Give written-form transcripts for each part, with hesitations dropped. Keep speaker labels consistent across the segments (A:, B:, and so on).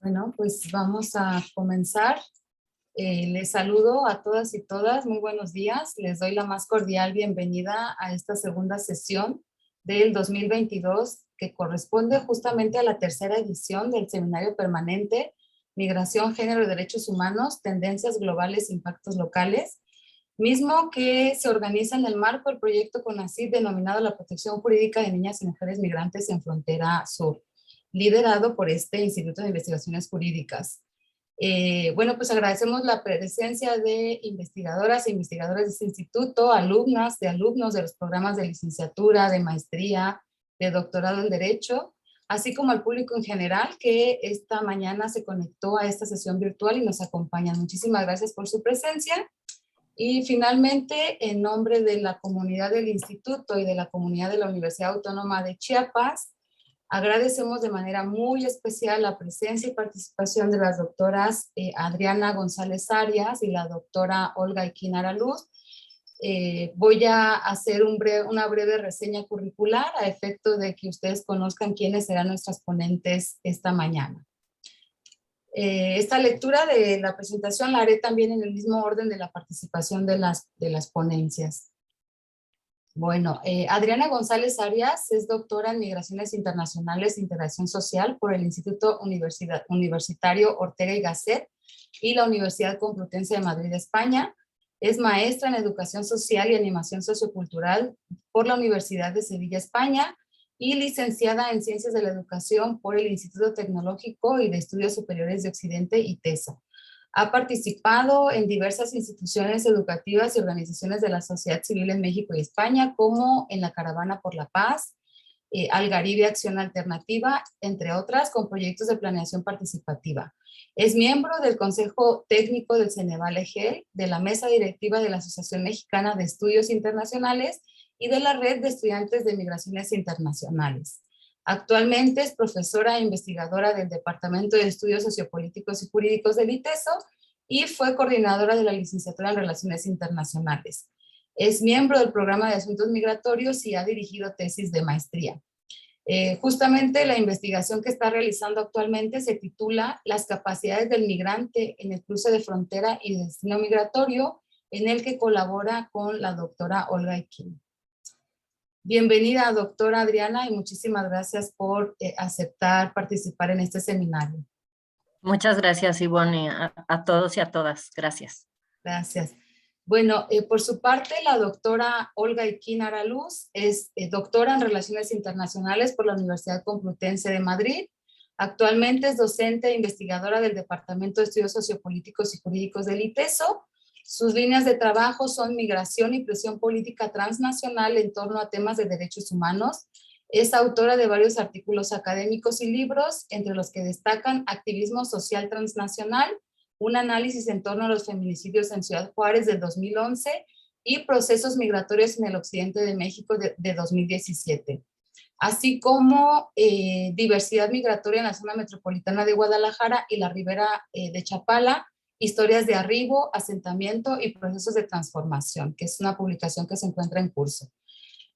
A: Bueno, pues vamos a comenzar. Les saludo a todas y todas. Muy buenos días. Les doy la más cordial bienvenida a esta segunda sesión del 2022 que corresponde justamente a la tercera edición del Seminario Permanente Migración, Género y Derechos Humanos, Tendencias Globales, Impactos Locales, mismo que se organiza en el marco del proyecto CONACYT denominado La Protección Jurídica de Niñas y Mujeres Migrantes en Frontera Sur, liderado por este Instituto de Investigaciones Jurídicas. Bueno, pues agradecemos la presencia de investigadoras e investigadores de este instituto, alumnas de alumnos de los programas de licenciatura, de maestría, de doctorado en Derecho, así como al público en general que esta mañana se conectó a esta sesión virtual y nos acompaña. Muchísimas gracias por su presencia. Y finalmente, en nombre de la comunidad del instituto y de la comunidad de la Universidad Autónoma de Chiapas, agradecemos de manera muy especial la presencia y participación de las doctoras Adriana González Arias y la doctora Olga Equinara Luz. Voy a hacer una breve reseña curricular a efecto de que ustedes conozcan quiénes serán nuestras ponentes esta mañana. Esta lectura de la presentación la haré también en el mismo orden de la participación de las ponencias. Bueno, Adriana González Arias es doctora en Migraciones Internacionales e Integración Social por el Instituto Universitario Ortega y Gasset y la Universidad Complutense de Madrid, España. Es maestra en Educación Social y Animación Sociocultural por la Universidad de Sevilla, España, y licenciada en Ciencias de la Educación por el Instituto Tecnológico y de Estudios Superiores de Occidente, ITESO. Ha participado en diversas instituciones educativas y organizaciones de la sociedad civil en México y España, como en la Caravana por la Paz, Algaribia Acción Alternativa, entre otras, con proyectos de planeación participativa. Es miembro del Consejo Técnico del Ceneval EGEL, de la Mesa Directiva de la Asociación Mexicana de Estudios Internacionales y de la Red de Estudiantes de Migraciones Internacionales. Actualmente es profesora e investigadora del Departamento de Estudios Sociopolíticos y Jurídicos del ITESO y fue coordinadora de la licenciatura en Relaciones Internacionales. Es miembro del programa de Asuntos Migratorios y ha dirigido tesis de maestría. Justamente la investigación que está realizando actualmente se titula Las capacidades del migrante en el cruce de frontera y destino migratorio, en el que colabora con la doctora Olga Equinara. Bienvenida, doctora Adriana, y muchísimas gracias por aceptar participar en este seminario.
B: Muchas gracias, Ivonne, a todos y a todas. Gracias.
A: Gracias. Bueno, por su parte, la doctora Olga Equinara Luz es doctora en Relaciones Internacionales por la Universidad Complutense de Madrid. Actualmente es docente e investigadora del Departamento de Estudios Sociopolíticos y Jurídicos del ITESO. Sus líneas de trabajo son migración y presión política transnacional en torno a temas de derechos humanos. Es autora de varios artículos académicos y libros, entre los que destacan Activismo Social Transnacional, un análisis en torno a los feminicidios en Ciudad Juárez del 2011 y procesos migratorios en el occidente de México de 2017, así como diversidad migratoria en la zona metropolitana de Guadalajara y la ribera de Chapala, historias de arribo, asentamiento y procesos de transformación, que es una publicación que se encuentra en curso.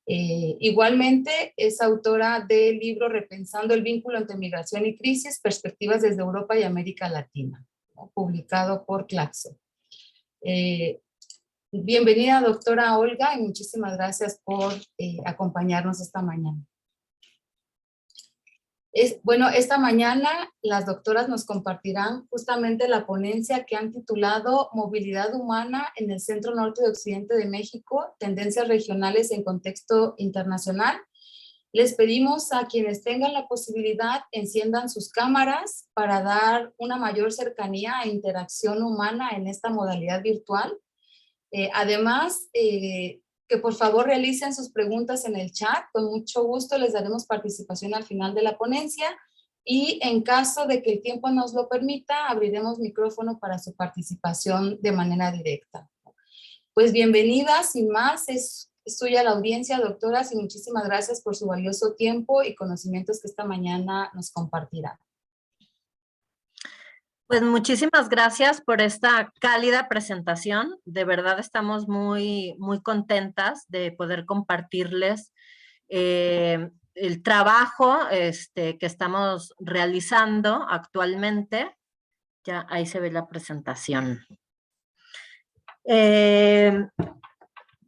A: Igualmente es autora del libro Repensando el vínculo entre migración y crisis, perspectivas desde Europa y América Latina, ¿no?, publicado por Claxo. Bienvenida, doctora Olga, y muchísimas gracias por acompañarnos esta mañana. Bueno, esta mañana las doctoras nos compartirán justamente la ponencia que han titulado Movilidad Humana en el Centro Norte de Occidente de México, Tendencias Regionales en Contexto Internacional. Les pedimos a quienes tengan la posibilidad enciendan sus cámaras para dar una mayor cercanía e interacción humana en esta modalidad virtual. Además, que por favor realicen sus preguntas en el chat. Con mucho gusto les daremos participación al final de la ponencia y en caso de que el tiempo nos lo permita, abriremos micrófono para su participación de manera directa. Pues bienvenidas, sin más, es suya la audiencia, doctoras, y muchísimas gracias por su valioso tiempo y conocimientos que esta mañana nos compartirá.
B: Pues muchísimas gracias por esta cálida presentación. De verdad estamos muy contentas de poder compartirles el trabajo que estamos realizando actualmente. Ya ahí se ve la presentación.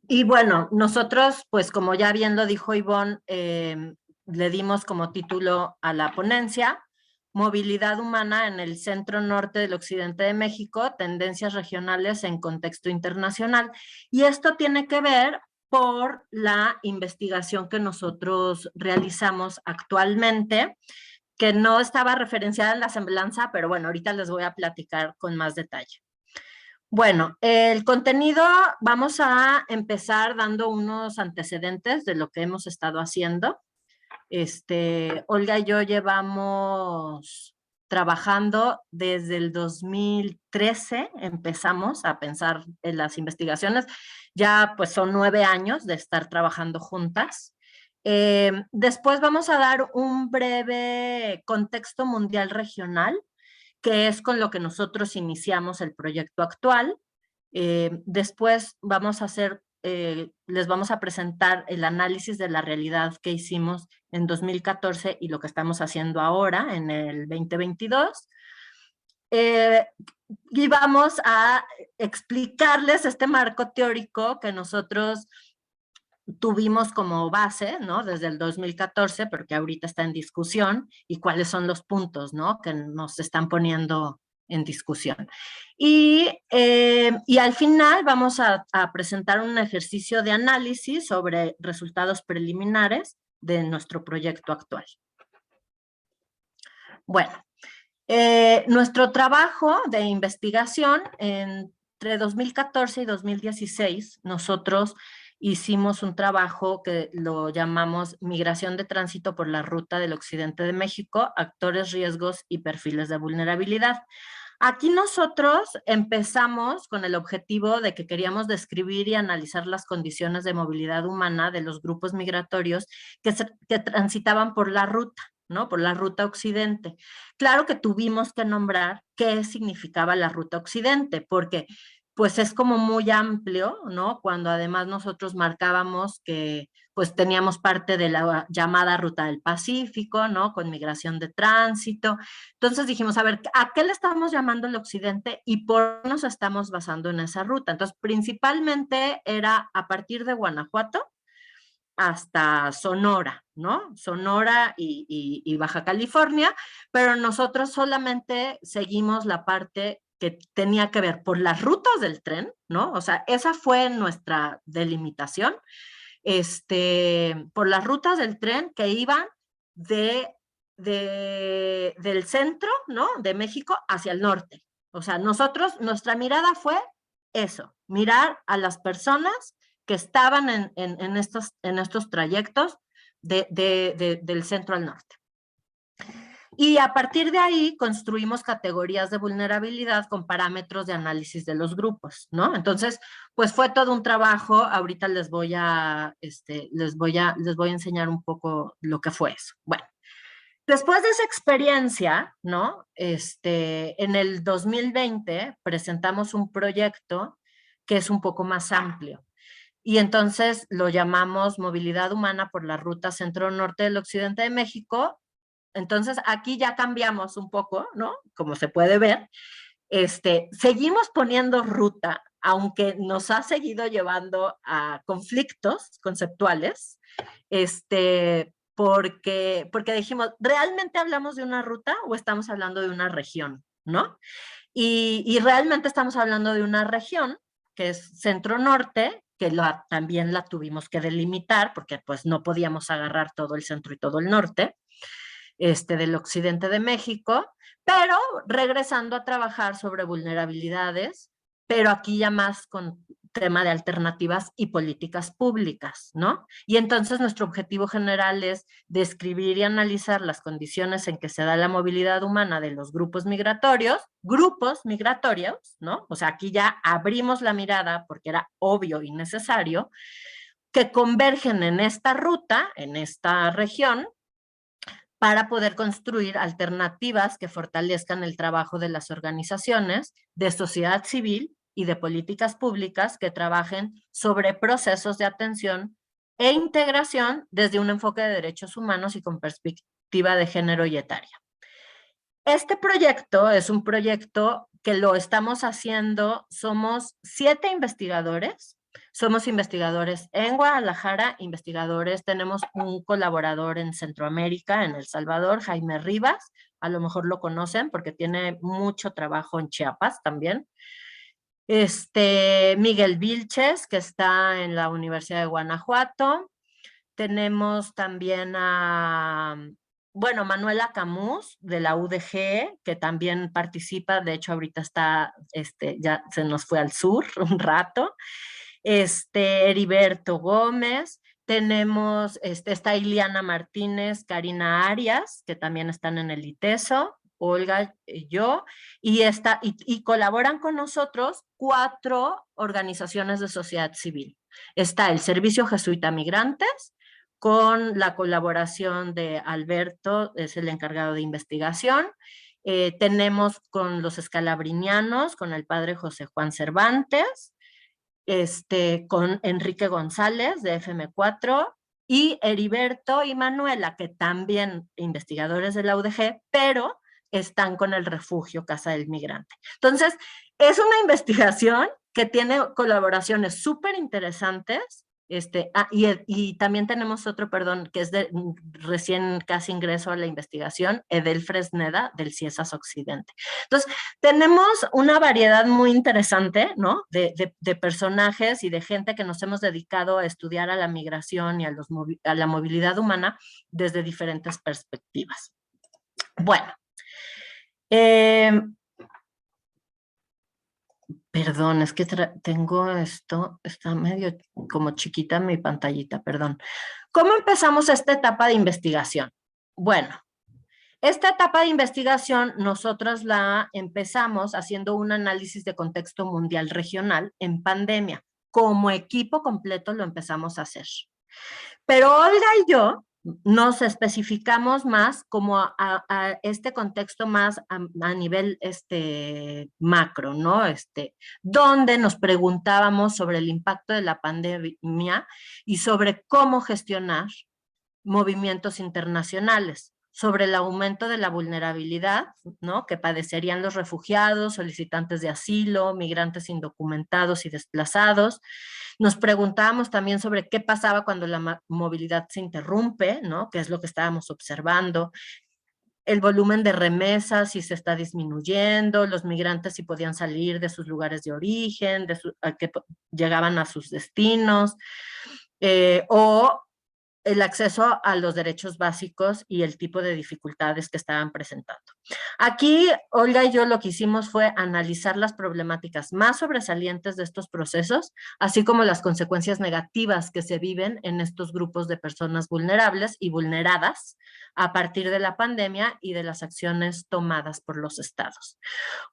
B: Y bueno, nosotros, pues como ya bien lo dijo Ivonne, le dimos como título a la ponencia, Movilidad humana en el centro norte del occidente de México, tendencias regionales en contexto internacional. Y esto tiene que ver por la investigación que nosotros realizamos actualmente, que no estaba referenciada en la semblanza, pero bueno, ahorita les voy a platicar con más detalle. Bueno, el contenido, vamos a empezar dando unos antecedentes de lo que hemos estado haciendo. Olga y yo llevamos trabajando desde el 2013, empezamos a pensar en las investigaciones. Ya pues son 9 años de estar trabajando juntas. Después vamos a dar un breve contexto mundial regional, que es con lo que nosotros iniciamos el proyecto actual. Después vamos a hacer, les vamos a presentar el análisis de la realidad que hicimos en 2014 y lo que estamos haciendo ahora en el 2022. Y vamos a explicarles este marco teórico que nosotros tuvimos como base, ¿no? Desde el 2014, porque ahorita está en discusión, y cuáles son los puntos, ¿no? Que nos están poniendo en discusión. Y al final vamos a presentar un ejercicio de análisis sobre resultados preliminares de nuestro proyecto actual. Bueno, nuestro trabajo de investigación entre 2014 y 2016, nosotros hicimos un trabajo que lo llamamos Migración de Tránsito por la Ruta del Occidente de México, Actores, Riesgos y Perfiles de Vulnerabilidad. Aquí nosotros empezamos con el objetivo de que queríamos describir y analizar las condiciones de movilidad humana de los grupos migratorios que transitaban por la ruta, ¿no? Por la ruta occidente. Claro que tuvimos que nombrar qué significaba la ruta occidente, porque pues es como muy amplio, ¿no? Cuando además nosotros marcábamos que pues teníamos parte de la llamada Ruta del Pacífico, ¿no? Con migración de tránsito. Entonces dijimos, a ver, ¿a qué le estamos llamando el occidente y por qué nos estamos basando en esa ruta? Entonces, principalmente era a partir de Guanajuato hasta Sonora, ¿no? Sonora y Baja California, pero nosotros solamente seguimos la parte que tenía que ver por las rutas del tren, ¿no? O sea, esa fue nuestra delimitación, por las rutas del tren que iban del centro, ¿no? De México hacia el norte. O sea, nuestra mirada fue eso, mirar a las personas que estaban en estos trayectos del centro al norte. Y a partir de ahí construimos categorías de vulnerabilidad con parámetros de análisis de los grupos, ¿no? Entonces, pues fue todo un trabajo. Ahorita les voy a enseñar un poco lo que fue eso. Bueno, después de esa experiencia, ¿no? En el 2020 presentamos un proyecto que es un poco más amplio. Y entonces lo llamamos Movilidad Humana por la Ruta Centro-Norte del Occidente de México. Entonces aquí ya cambiamos un poco, ¿no? Como se puede ver. Seguimos poniendo ruta, aunque nos ha seguido llevando a conflictos conceptuales, porque dijimos, ¿realmente hablamos de una ruta o estamos hablando de una región, ¿no? Y realmente estamos hablando de una región que es centro-norte, que también la tuvimos que delimitar porque pues no podíamos agarrar todo el centro y todo el norte, del occidente de México, pero regresando a trabajar sobre vulnerabilidades, pero aquí ya más con tema de alternativas y políticas públicas, ¿no? Y entonces nuestro objetivo general es describir y analizar las condiciones en que se da la movilidad humana de los grupos migratorios, ¿no? O sea, aquí ya abrimos la mirada porque era obvio y necesario, que convergen en esta ruta, en esta región, para poder construir alternativas que fortalezcan el trabajo de las organizaciones de sociedad civil y de políticas públicas que trabajen sobre procesos de atención e integración desde un enfoque de derechos humanos y con perspectiva de género y etaria. Este proyecto es un proyecto que lo estamos haciendo, somos 7 investigadores, somos investigadores en Guadalajara, investigadores, tenemos un colaborador en Centroamérica, en El Salvador, Jaime Rivas, a lo mejor lo conocen porque tiene mucho trabajo en Chiapas también. Miguel Vilches, que está en la Universidad de Guanajuato. Tenemos también a, bueno, Manuela Camus de la UDG, que también participa, de hecho ahorita está, ya se nos fue al sur un rato. Heriberto Gómez, tenemos, está Iliana Martínez, Karina Arias, que también están en el ITESO, Olga y yo, y colaboran con nosotros 4 organizaciones de sociedad civil. Está el Servicio Jesuita Migrantes, con la colaboración de Alberto, es el encargado de investigación. Tenemos con los escalabrinianos, con el padre José Juan Cervantes, con Enrique González de FM4 y Heriberto y Manuela, que también investigadores de la UDG, pero están con el refugio Casa del Migrante. Entonces, es una investigación que tiene colaboraciones súper interesantes. Y también tenemos otro, perdón, que es de recién casi ingreso a la investigación, Edel Fresneda, del CIESAS Occidente. Entonces, tenemos una variedad muy interesante, ¿no? De personajes y de gente que nos hemos dedicado a estudiar a la migración y a la movilidad humana desde diferentes perspectivas. Bueno, perdón, es que tengo esto, está medio como chiquita mi pantallita, perdón. ¿Cómo empezamos esta etapa de investigación? Bueno, esta etapa de investigación nosotros la empezamos haciendo un análisis de contexto mundial regional en pandemia. Como equipo completo lo empezamos a hacer. Pero Olga y yo nos especificamos más como a este contexto más a nivel macro, ¿no? Donde nos preguntábamos sobre el impacto de la pandemia y sobre cómo gestionar movimientos internacionales, sobre el aumento de la vulnerabilidad, ¿no? Que padecerían los refugiados, solicitantes de asilo, migrantes indocumentados y desplazados. Nos preguntábamos también sobre qué pasaba cuando la movilidad se interrumpe, ¿no? Qué es lo que estábamos observando, el volumen de remesas si se está disminuyendo, los migrantes si podían salir de sus lugares de origen, que llegaban a sus destinos, o el acceso a los derechos básicos y el tipo de dificultades que estaban presentando. Aquí, Olga y yo lo que hicimos fue analizar las problemáticas más sobresalientes de estos procesos, así como las consecuencias negativas que se viven en estos grupos de personas vulnerables y vulneradas a partir de la pandemia y de las acciones tomadas por los estados.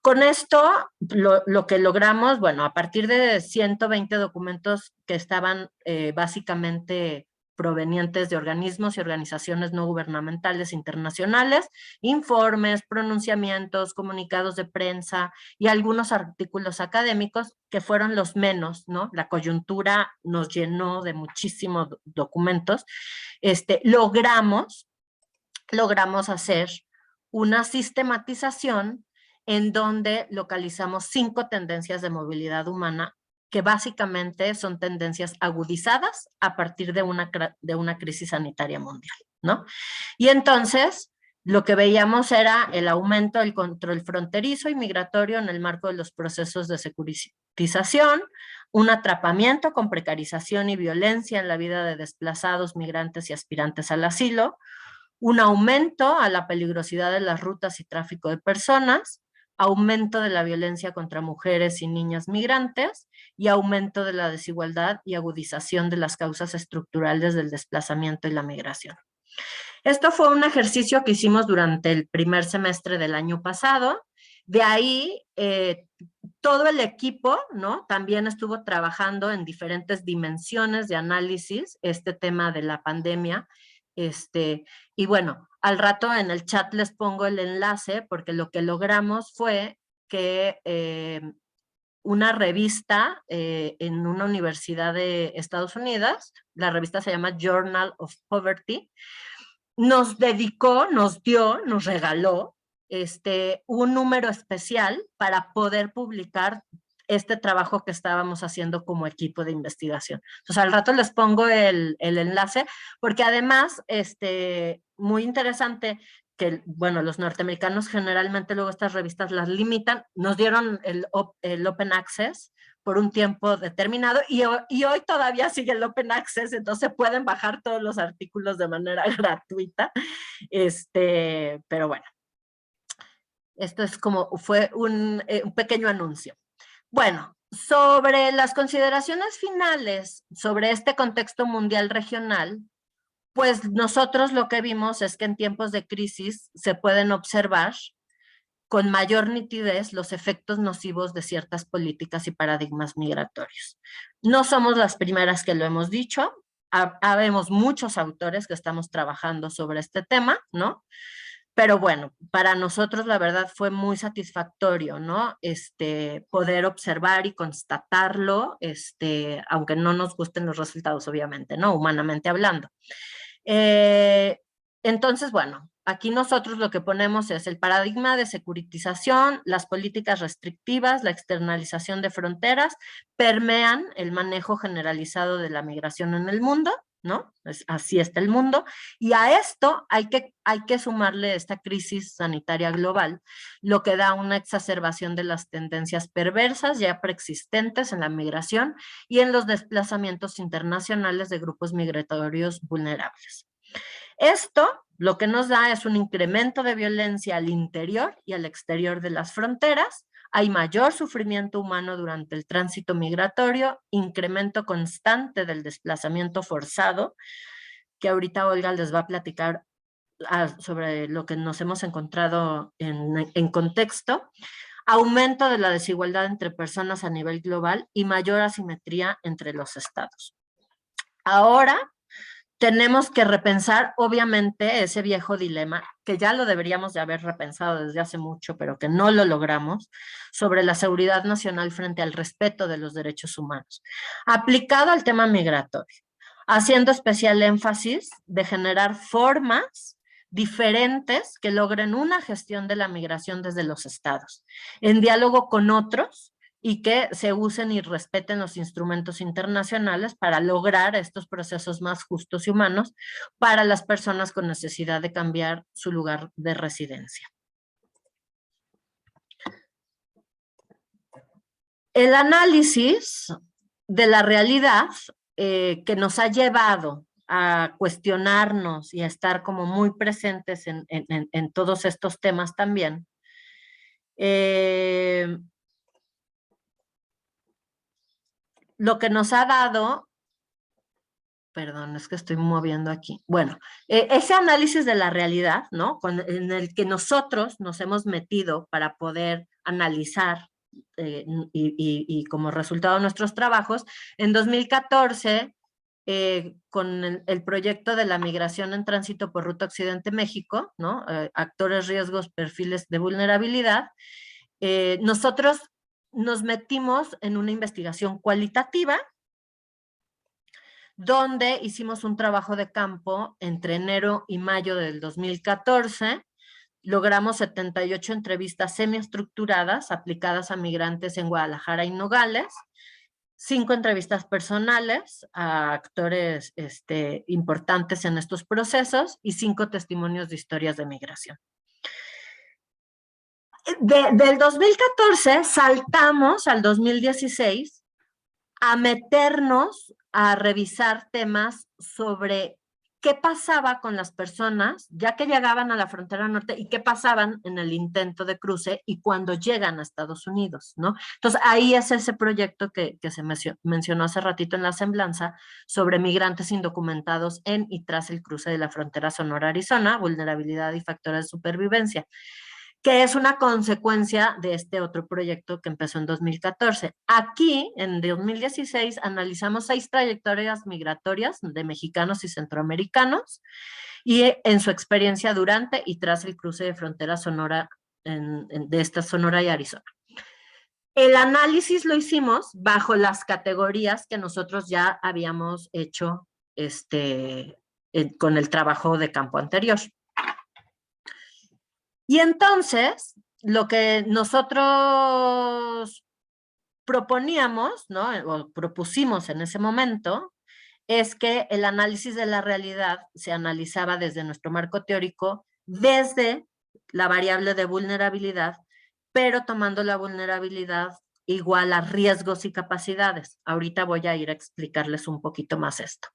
B: Con esto, lo que logramos, bueno, a partir de 120 documentos que estaban básicamente provenientes de organismos y organizaciones no gubernamentales internacionales, informes, pronunciamientos, comunicados de prensa y algunos artículos académicos que fueron los menos, ¿no? La coyuntura nos llenó de muchísimos documentos. Logramos hacer una sistematización en donde localizamos 5 tendencias de movilidad humana que básicamente son tendencias agudizadas a partir de una crisis sanitaria mundial, ¿no? Y entonces, lo que veíamos era el aumento del control fronterizo y migratorio en el marco de los procesos de securitización, un atrapamiento con precarización y violencia en la vida de desplazados, migrantes y aspirantes al asilo, un aumento a la peligrosidad de las rutas y tráfico de personas, aumento de la violencia contra mujeres y niñas migrantes y aumento de la desigualdad y agudización de las causas estructurales del desplazamiento y la migración. Esto fue un ejercicio que hicimos durante el primer semestre del año pasado. De ahí, todo el equipo, ¿no? También estuvo trabajando en diferentes dimensiones de análisis, este tema de la pandemia. Y bueno, al rato en el chat les pongo el enlace porque lo que logramos fue que una revista en una universidad de Estados Unidos. La revista se llama Journal of Poverty. Nos dedicó, nos regaló un número especial para poder publicar este trabajo que estábamos haciendo como equipo de investigación. Entonces, al rato les pongo el enlace, porque además, muy interesante, que, bueno, los norteamericanos generalmente luego estas revistas las limitan, nos dieron el Open Access por un tiempo determinado y hoy todavía sigue el Open Access, entonces pueden bajar todos los artículos de manera gratuita, pero bueno, esto es como, fue un pequeño anuncio. Bueno, sobre las consideraciones finales sobre este contexto mundial regional, pues nosotros lo que vimos es que en tiempos de crisis se pueden observar con mayor nitidez los efectos nocivos de ciertas políticas y paradigmas migratorios. No somos las primeras que lo hemos dicho, habemos muchos autores que estamos trabajando sobre este tema, ¿no? Pero bueno, para nosotros la verdad fue muy satisfactorio, ¿no? Poder observar y constatarlo, aunque no nos gusten los resultados, obviamente, ¿no? Humanamente hablando. Entonces, bueno, aquí nosotros lo que ponemos es el paradigma de securitización, las políticas restrictivas, la externalización de fronteras, permean el manejo generalizado de la migración en el mundo, ¿no? Así está el mundo, y a esto hay que sumarle esta crisis sanitaria global, lo que da una exacerbación de las tendencias perversas ya preexistentes en la migración y en los desplazamientos internacionales de grupos migratorios vulnerables. Esto lo que nos da es un incremento de violencia al interior y al exterior de las fronteras, hay mayor sufrimiento humano durante el tránsito migratorio, incremento constante del desplazamiento forzado, que ahorita Olga les va a platicar sobre lo que nos hemos encontrado en contexto, aumento de la desigualdad entre personas a nivel global y mayor asimetría entre los estados. Ahora tenemos que repensar, obviamente, ese viejo dilema, que ya lo deberíamos de haber repensado desde hace mucho, pero que no lo logramos, sobre la seguridad nacional frente al respeto de los derechos humanos, aplicado al tema migratorio, haciendo especial énfasis de generar formas diferentes que logren una gestión de la migración desde los estados, en diálogo con otros, y que se usen y respeten los instrumentos internacionales para lograr estos procesos más justos y humanos para las personas con necesidad de cambiar su lugar de residencia. El análisis de la realidad que nos ha llevado a cuestionarnos y a estar como muy presentes en todos estos temas también, lo que nos ha dado, perdón, es que estoy moviendo aquí, bueno, ese análisis de la realidad, ¿no? En el que nosotros nos hemos metido para poder analizar y como resultado de nuestros trabajos, en 2014, con el proyecto de la migración en tránsito por ruta Occidente México, ¿no? Actores, riesgos, perfiles de vulnerabilidad, nosotros nos metimos en una investigación cualitativa donde hicimos un trabajo de campo entre enero y mayo del 2014, logramos 78 entrevistas semiestructuradas aplicadas a migrantes en Guadalajara y Nogales, 5 entrevistas personales a actores importantes en estos procesos y 5 testimonios de historias de migración. Del 2014 saltamos al 2016 a meternos a revisar temas sobre qué pasaba con las personas ya que llegaban a la frontera norte y qué pasaban en el intento de cruce y cuando llegan a Estados Unidos, ¿no? Entonces ahí es ese proyecto que se mencionó hace ratito en la semblanza sobre migrantes indocumentados en y tras el cruce de la frontera Sonora-Arizona, vulnerabilidad y factores de supervivencia, que es una consecuencia de este otro proyecto que empezó en 2014. Aquí, en 2016, analizamos 6 trayectorias migratorias de mexicanos y centroamericanos y en su experiencia durante y tras el cruce de frontera Sonora, de esta Sonora y Arizona. El análisis lo hicimos bajo las categorías que nosotros ya habíamos hecho con el trabajo de campo anterior. Y entonces, lo que nosotros proponíamos, ¿no? O propusimos en ese momento, es que el análisis de la realidad se analizaba desde nuestro marco teórico, desde la variable de vulnerabilidad, pero tomando la vulnerabilidad igual a riesgos y capacidades. Ahorita voy a ir a explicarles un poquito más esto.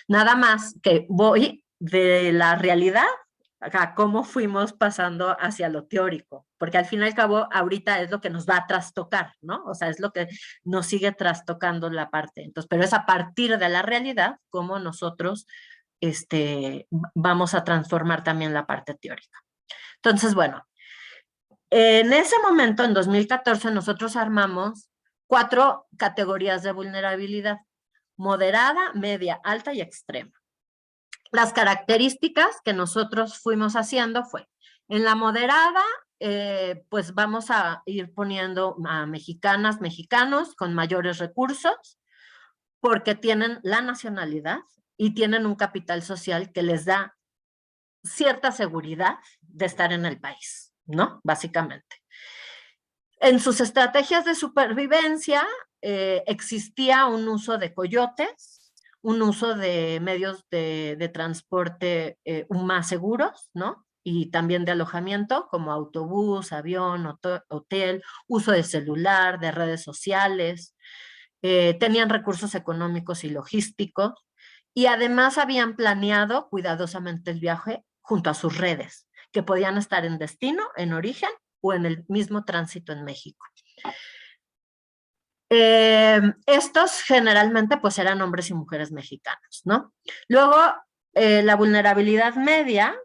B: Nada más que voy de la realidad a cómo fuimos pasando hacia lo teórico, porque al fin y al cabo ahorita es lo que nos va a trastocar, ¿no? O sea, es lo que nos sigue trastocando la parte. Entonces, pero es a partir de la realidad cómo nosotros vamos a transformar también la parte teórica. Entonces, bueno, en ese momento, en 2014, nosotros armamos 4 categorías de vulnerabilidad: moderada, media, alta y extrema. Las características que nosotros fuimos haciendo fue, en la moderada, pues vamos a ir poniendo a mexicanas, mexicanos con mayores recursos, porque tienen la nacionalidad y tienen un capital social que les da cierta seguridad de estar en el país, ¿no? Básicamente. En sus estrategias de supervivencia existía un uso de coyotes, un uso de medios de transporte más seguros, ¿no? Y también de alojamiento, como autobús, avión, hotel, uso de celular, de redes sociales. Tenían recursos económicos y logísticos, y además habían planeado cuidadosamente el viaje junto a sus redes, que podían estar en destino, en origen o en el mismo tránsito en México. Estos generalmente pues eran hombres y mujeres mexicanos, ¿no? Luego, la vulnerabilidad media,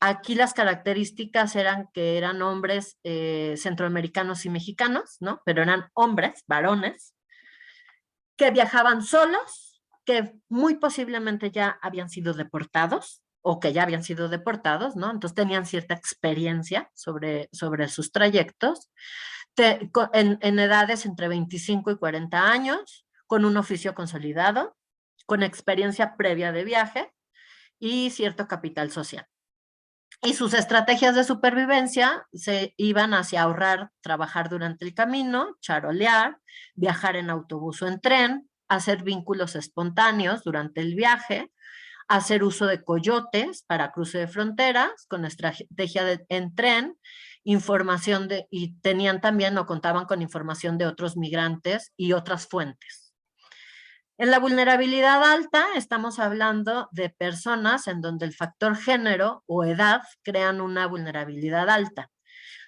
B: aquí las características eran que eran hombres centroamericanos y mexicanos, ¿no? Pero eran hombres, varones, que viajaban solos, que muy posiblemente ya habían sido deportados o que ya habían sido deportados, ¿no? Entonces tenían cierta experiencia sobre sus trayectos, en edades entre 25 y 40 años, con un oficio consolidado, con experiencia previa de viaje y cierto capital social. Y sus estrategias de supervivencia se iban hacia ahorrar, trabajar durante el camino, charolear, viajar en autobús o en tren, hacer vínculos espontáneos durante el viaje, hacer uso de coyotes para cruce de fronteras con estrategia en tren, información y tenían también o contaban con información de otros migrantes y otras fuentes. En la vulnerabilidad alta estamos hablando de personas en donde el factor género o edad crean una vulnerabilidad alta.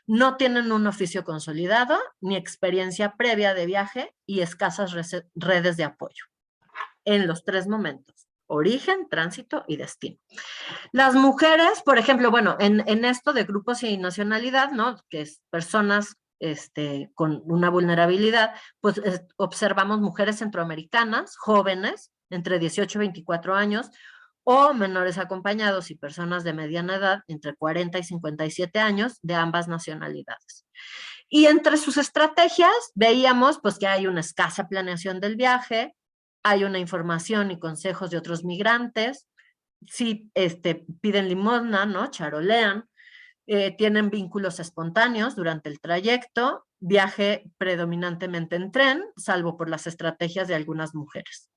B: No tienen un oficio consolidado ni experiencia previa de viaje y escasas redes de apoyo. En los 3 momentos: origen, tránsito y destino. Las mujeres, por ejemplo, bueno, en esto de grupos y nacionalidad, ¿no? Que es personas con una vulnerabilidad, pues observamos mujeres centroamericanas, jóvenes, entre 18 y 24 años, o menores acompañados y personas de mediana edad, entre 40 y 57 años, de ambas nacionalidades. Y entre sus estrategias veíamos pues que hay una escasa planeación del viaje, hay una información y consejos de otros migrantes, sí piden limosna, ¿no? Charolean, tienen vínculos espontáneos durante el trayecto, viaje predominantemente en tren, salvo por las estrategias de algunas mujeres.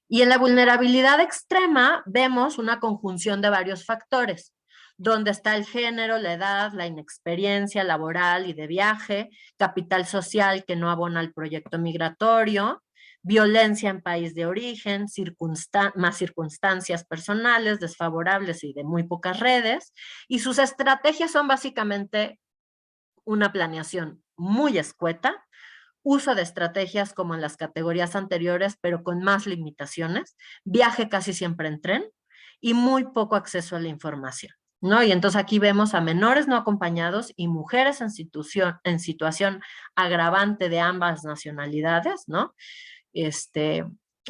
B: Y en la vulnerabilidad extrema vemos una conjunción de varios factores, donde está el género, la edad, la inexperiencia laboral y de viaje, capital social que no abona al proyecto migratorio, violencia en país de origen, más circunstancias personales desfavorables y de muy pocas redes, y sus estrategias son básicamente una planeación muy escueta, uso de estrategias como en las categorías anteriores, pero con más limitaciones, viaje casi siempre en tren y muy poco acceso a la información, ¿no? Y entonces aquí vemos a menores no acompañados y mujeres en situación agravante de ambas nacionalidades, ¿no?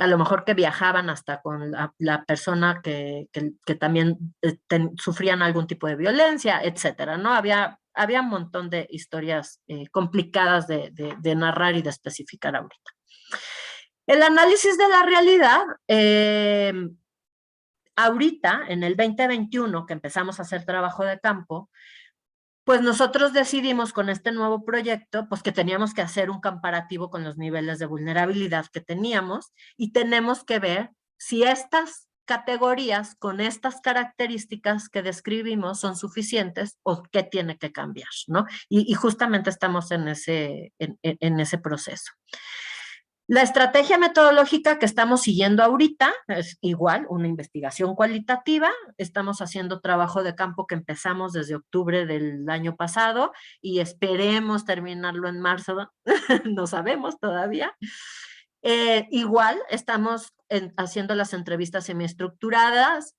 B: A lo mejor que viajaban hasta con la persona que también sufrían algún tipo de violencia, etcétera, ¿no? Había había un montón de historias complicadas de narrar y de especificar ahorita. El análisis de la realidad, ahorita, en el 2021, que empezamos a hacer trabajo de campo, pues nosotros decidimos con este nuevo proyecto, pues que teníamos que hacer un comparativo con los niveles de vulnerabilidad que teníamos y tenemos que ver si estas categorías con estas características que describimos son suficientes o qué tiene que cambiar, ¿no? Y justamente estamos en ese proceso. La estrategia metodológica que estamos siguiendo ahorita es igual, una investigación cualitativa. Estamos haciendo trabajo de campo que empezamos desde octubre del año pasado y esperemos terminarlo en marzo, no sabemos todavía. Igual estamos haciendo las entrevistas semiestructuradas.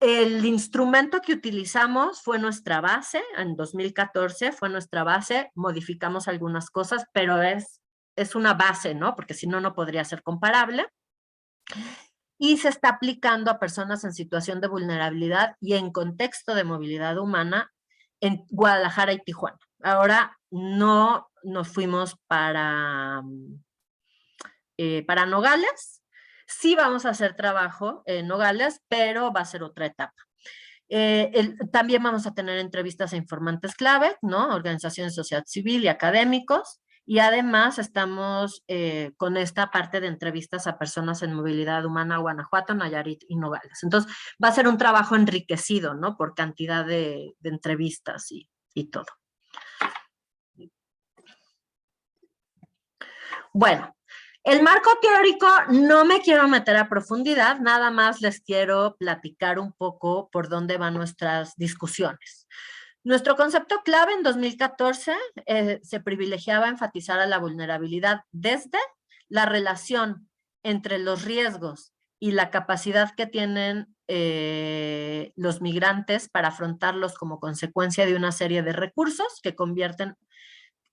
B: El instrumento que utilizamos fue nuestra base, en 2014 fue nuestra base, modificamos algunas cosas, pero es una base, ¿no? Porque si no, no podría ser comparable. Y se está aplicando a personas en situación de vulnerabilidad y en contexto de movilidad humana en Guadalajara y Tijuana. Ahora no nos fuimos para Nogales. Sí vamos a hacer trabajo en Nogales, pero va a ser otra etapa. También vamos a tener entrevistas a informantes clave, ¿no? Organizaciones de sociedad civil y académicos. Y además estamos con esta parte de entrevistas a personas en movilidad humana, Guanajuato, Nayarit y Nogales. Entonces va a ser un trabajo enriquecido, ¿no? Por cantidad de entrevistas y todo. Bueno, el marco teórico no me quiero meter a profundidad, nada más les quiero platicar un poco por dónde van nuestras discusiones. Nuestro concepto clave en 2014 se privilegiaba enfatizar a la vulnerabilidad desde la relación entre los riesgos y la capacidad que tienen los migrantes para afrontarlos como consecuencia de una serie de recursos que convierten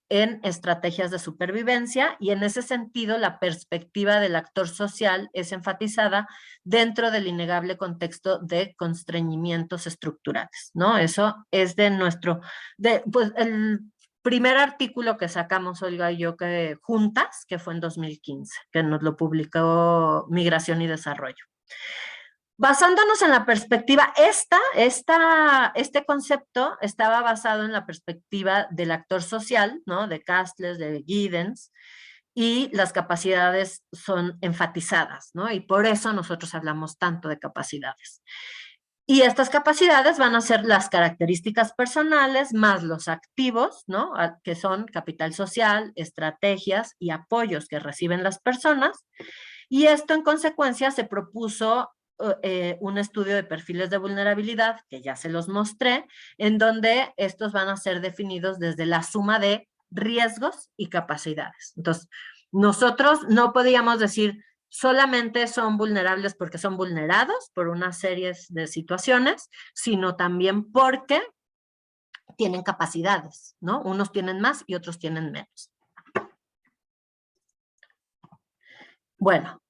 B: en estrategias de supervivencia, y en ese sentido la perspectiva del actor social es enfatizada dentro del innegable contexto de constreñimientos estructurales, ¿no? Eso es pues el primer artículo que sacamos Olga y yo juntas, que fue en 2015, que nos lo publicó Migración y Desarrollo. Basándonos en la perspectiva, este concepto estaba basado en la perspectiva del actor social, ¿no? De Castles, de Giddens, y las capacidades son enfatizadas, ¿no? Y por eso nosotros hablamos tanto de capacidades. Y estas capacidades van a ser las características personales más los activos, ¿no? Que son capital social, estrategias y apoyos que reciben las personas. Y esto en consecuencia se propuso un estudio de perfiles de vulnerabilidad, que ya se los mostré, en donde estos van a ser definidos desde la suma de riesgos y capacidades. Entonces, nosotros no podíamos decir solamente son vulnerables porque son vulnerados por una serie de situaciones, sino también porque tienen capacidades, ¿no? Unos tienen más y otros tienen menos. Bueno,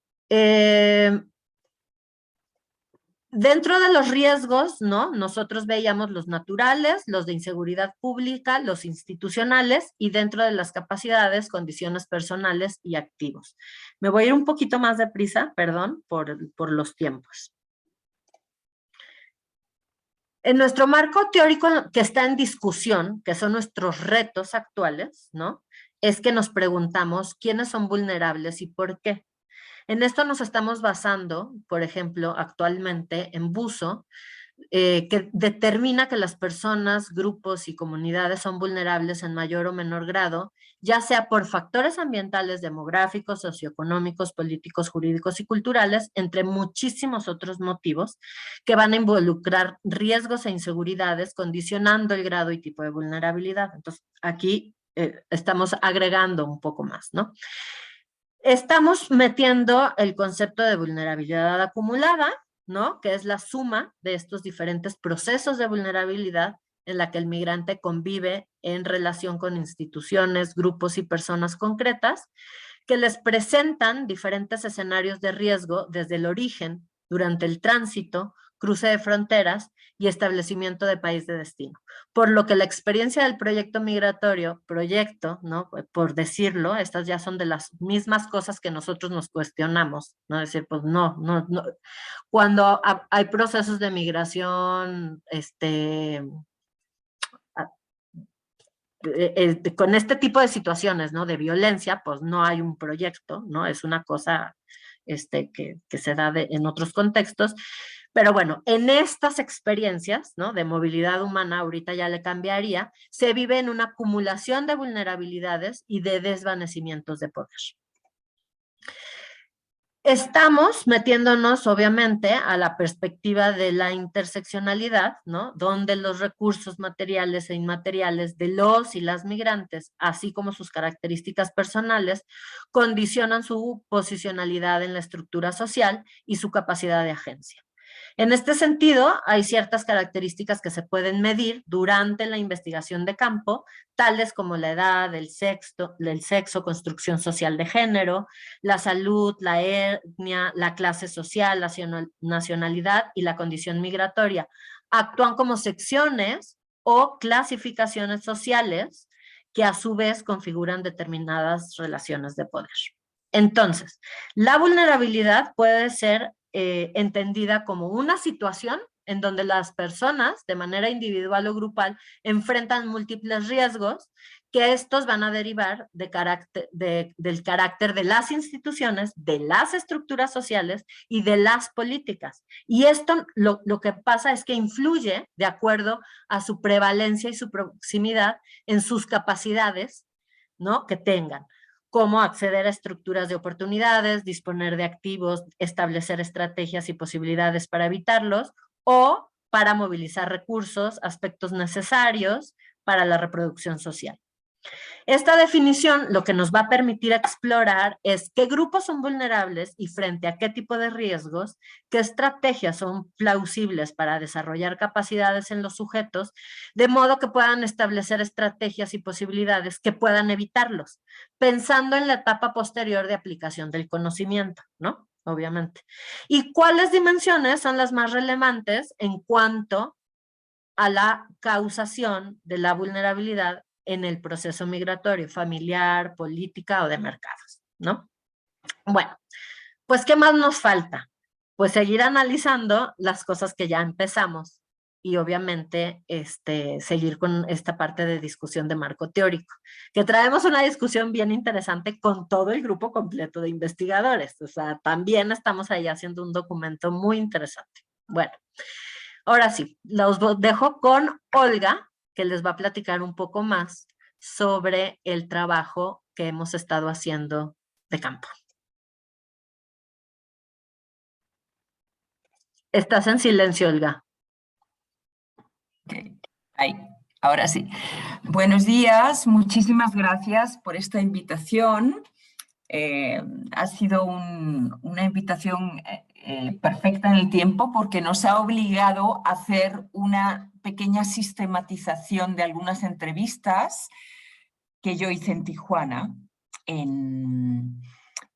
B: dentro de los riesgos, ¿no? Nosotros veíamos los naturales, los de inseguridad pública, los institucionales, y dentro de las capacidades, condiciones personales y activos. Me voy a ir un poquito más deprisa, perdón, por los tiempos. En nuestro marco teórico que está en discusión, que son nuestros retos actuales, ¿no? Es que nos preguntamos quiénes son vulnerables y por qué. En esto nos estamos basando, por ejemplo, actualmente en Buso, que determina que las personas, grupos y comunidades son vulnerables en mayor o menor grado, ya sea por factores ambientales, demográficos, socioeconómicos, políticos, jurídicos y culturales, entre muchísimos otros motivos que van a involucrar riesgos e inseguridades, condicionando el grado y tipo de vulnerabilidad. Entonces, aquí estamos agregando un poco más, ¿no? Estamos metiendo el concepto de vulnerabilidad acumulada, ¿no? Que es la suma de estos diferentes procesos de vulnerabilidad en la que el migrante convive en relación con instituciones, grupos y personas concretas, que les presentan diferentes escenarios de riesgo desde el origen, durante el tránsito, cruce de fronteras y establecimiento de país de destino. por lo que la experiencia del proyecto migratorio, ¿no? Por decirlo, estas ya son de las mismas cosas que nosotros nos cuestionamos, ¿no? Es decir, pues no. Cuando hay procesos de migración, con este tipo de situaciones, ¿no? De violencia, pues no hay un proyecto, ¿no? Es una cosa que se da en otros contextos. Pero bueno, en estas experiencias, ¿no? De movilidad humana, ahorita ya le cambiaría, se vive en una acumulación de vulnerabilidades y de desvanecimientos de poder. Estamos metiéndonos, obviamente, a la perspectiva de la interseccionalidad, ¿no? Donde los recursos materiales e inmateriales de los y las migrantes, así como sus características personales, condicionan su posicionalidad en la estructura social y su capacidad de agencia. En este sentido, hay ciertas características que se pueden medir durante la investigación de campo, tales como la edad, el sexo, construcción social de género, la salud, la etnia, la clase social, la nacionalidad y la condición migratoria. Actúan como secciones o clasificaciones sociales que a su vez configuran determinadas relaciones de poder. Entonces, la vulnerabilidad puede ser entendida como una situación en donde las personas, de manera individual o grupal, enfrentan múltiples riesgos que estos van a derivar del carácter de las instituciones, de las estructuras sociales y de las políticas. Y esto lo que pasa es que influye de acuerdo a su prevalencia y su proximidad en sus capacidades, ¿no? Que tengan. Cómo acceder a estructuras de oportunidades, disponer de activos, establecer estrategias y posibilidades para evitarlos, o para movilizar recursos, aspectos necesarios para la reproducción social. Esta definición lo que nos va a permitir explorar es qué grupos son vulnerables y frente a qué tipo de riesgos, qué estrategias son plausibles para desarrollar capacidades en los sujetos, de modo que puedan establecer estrategias y posibilidades que puedan evitarlos, pensando en la etapa posterior de aplicación del conocimiento, ¿no? Obviamente. ¿Y cuáles dimensiones son las más relevantes en cuanto a la causación de la vulnerabilidad en el proceso migratorio, familiar, política o de mercados, ¿no? Bueno, pues ¿qué más nos falta? Pues seguir analizando las cosas que ya empezamos y obviamente seguir con esta parte de discusión de marco teórico, que traemos una discusión bien interesante con todo el grupo completo de investigadores. O sea, también estamos ahí haciendo un documento muy interesante. Bueno, ahora sí, los dejo con Olga, que les va a platicar un poco más sobre el trabajo que hemos estado haciendo de campo. Estás en silencio, Olga.
C: Okay. Ahí, ahora sí. Buenos días, muchísimas gracias por esta invitación. Ha sido una invitación perfecta en el tiempo porque nos ha obligado a hacer una pequeña sistematización de algunas entrevistas que yo hice en Tijuana en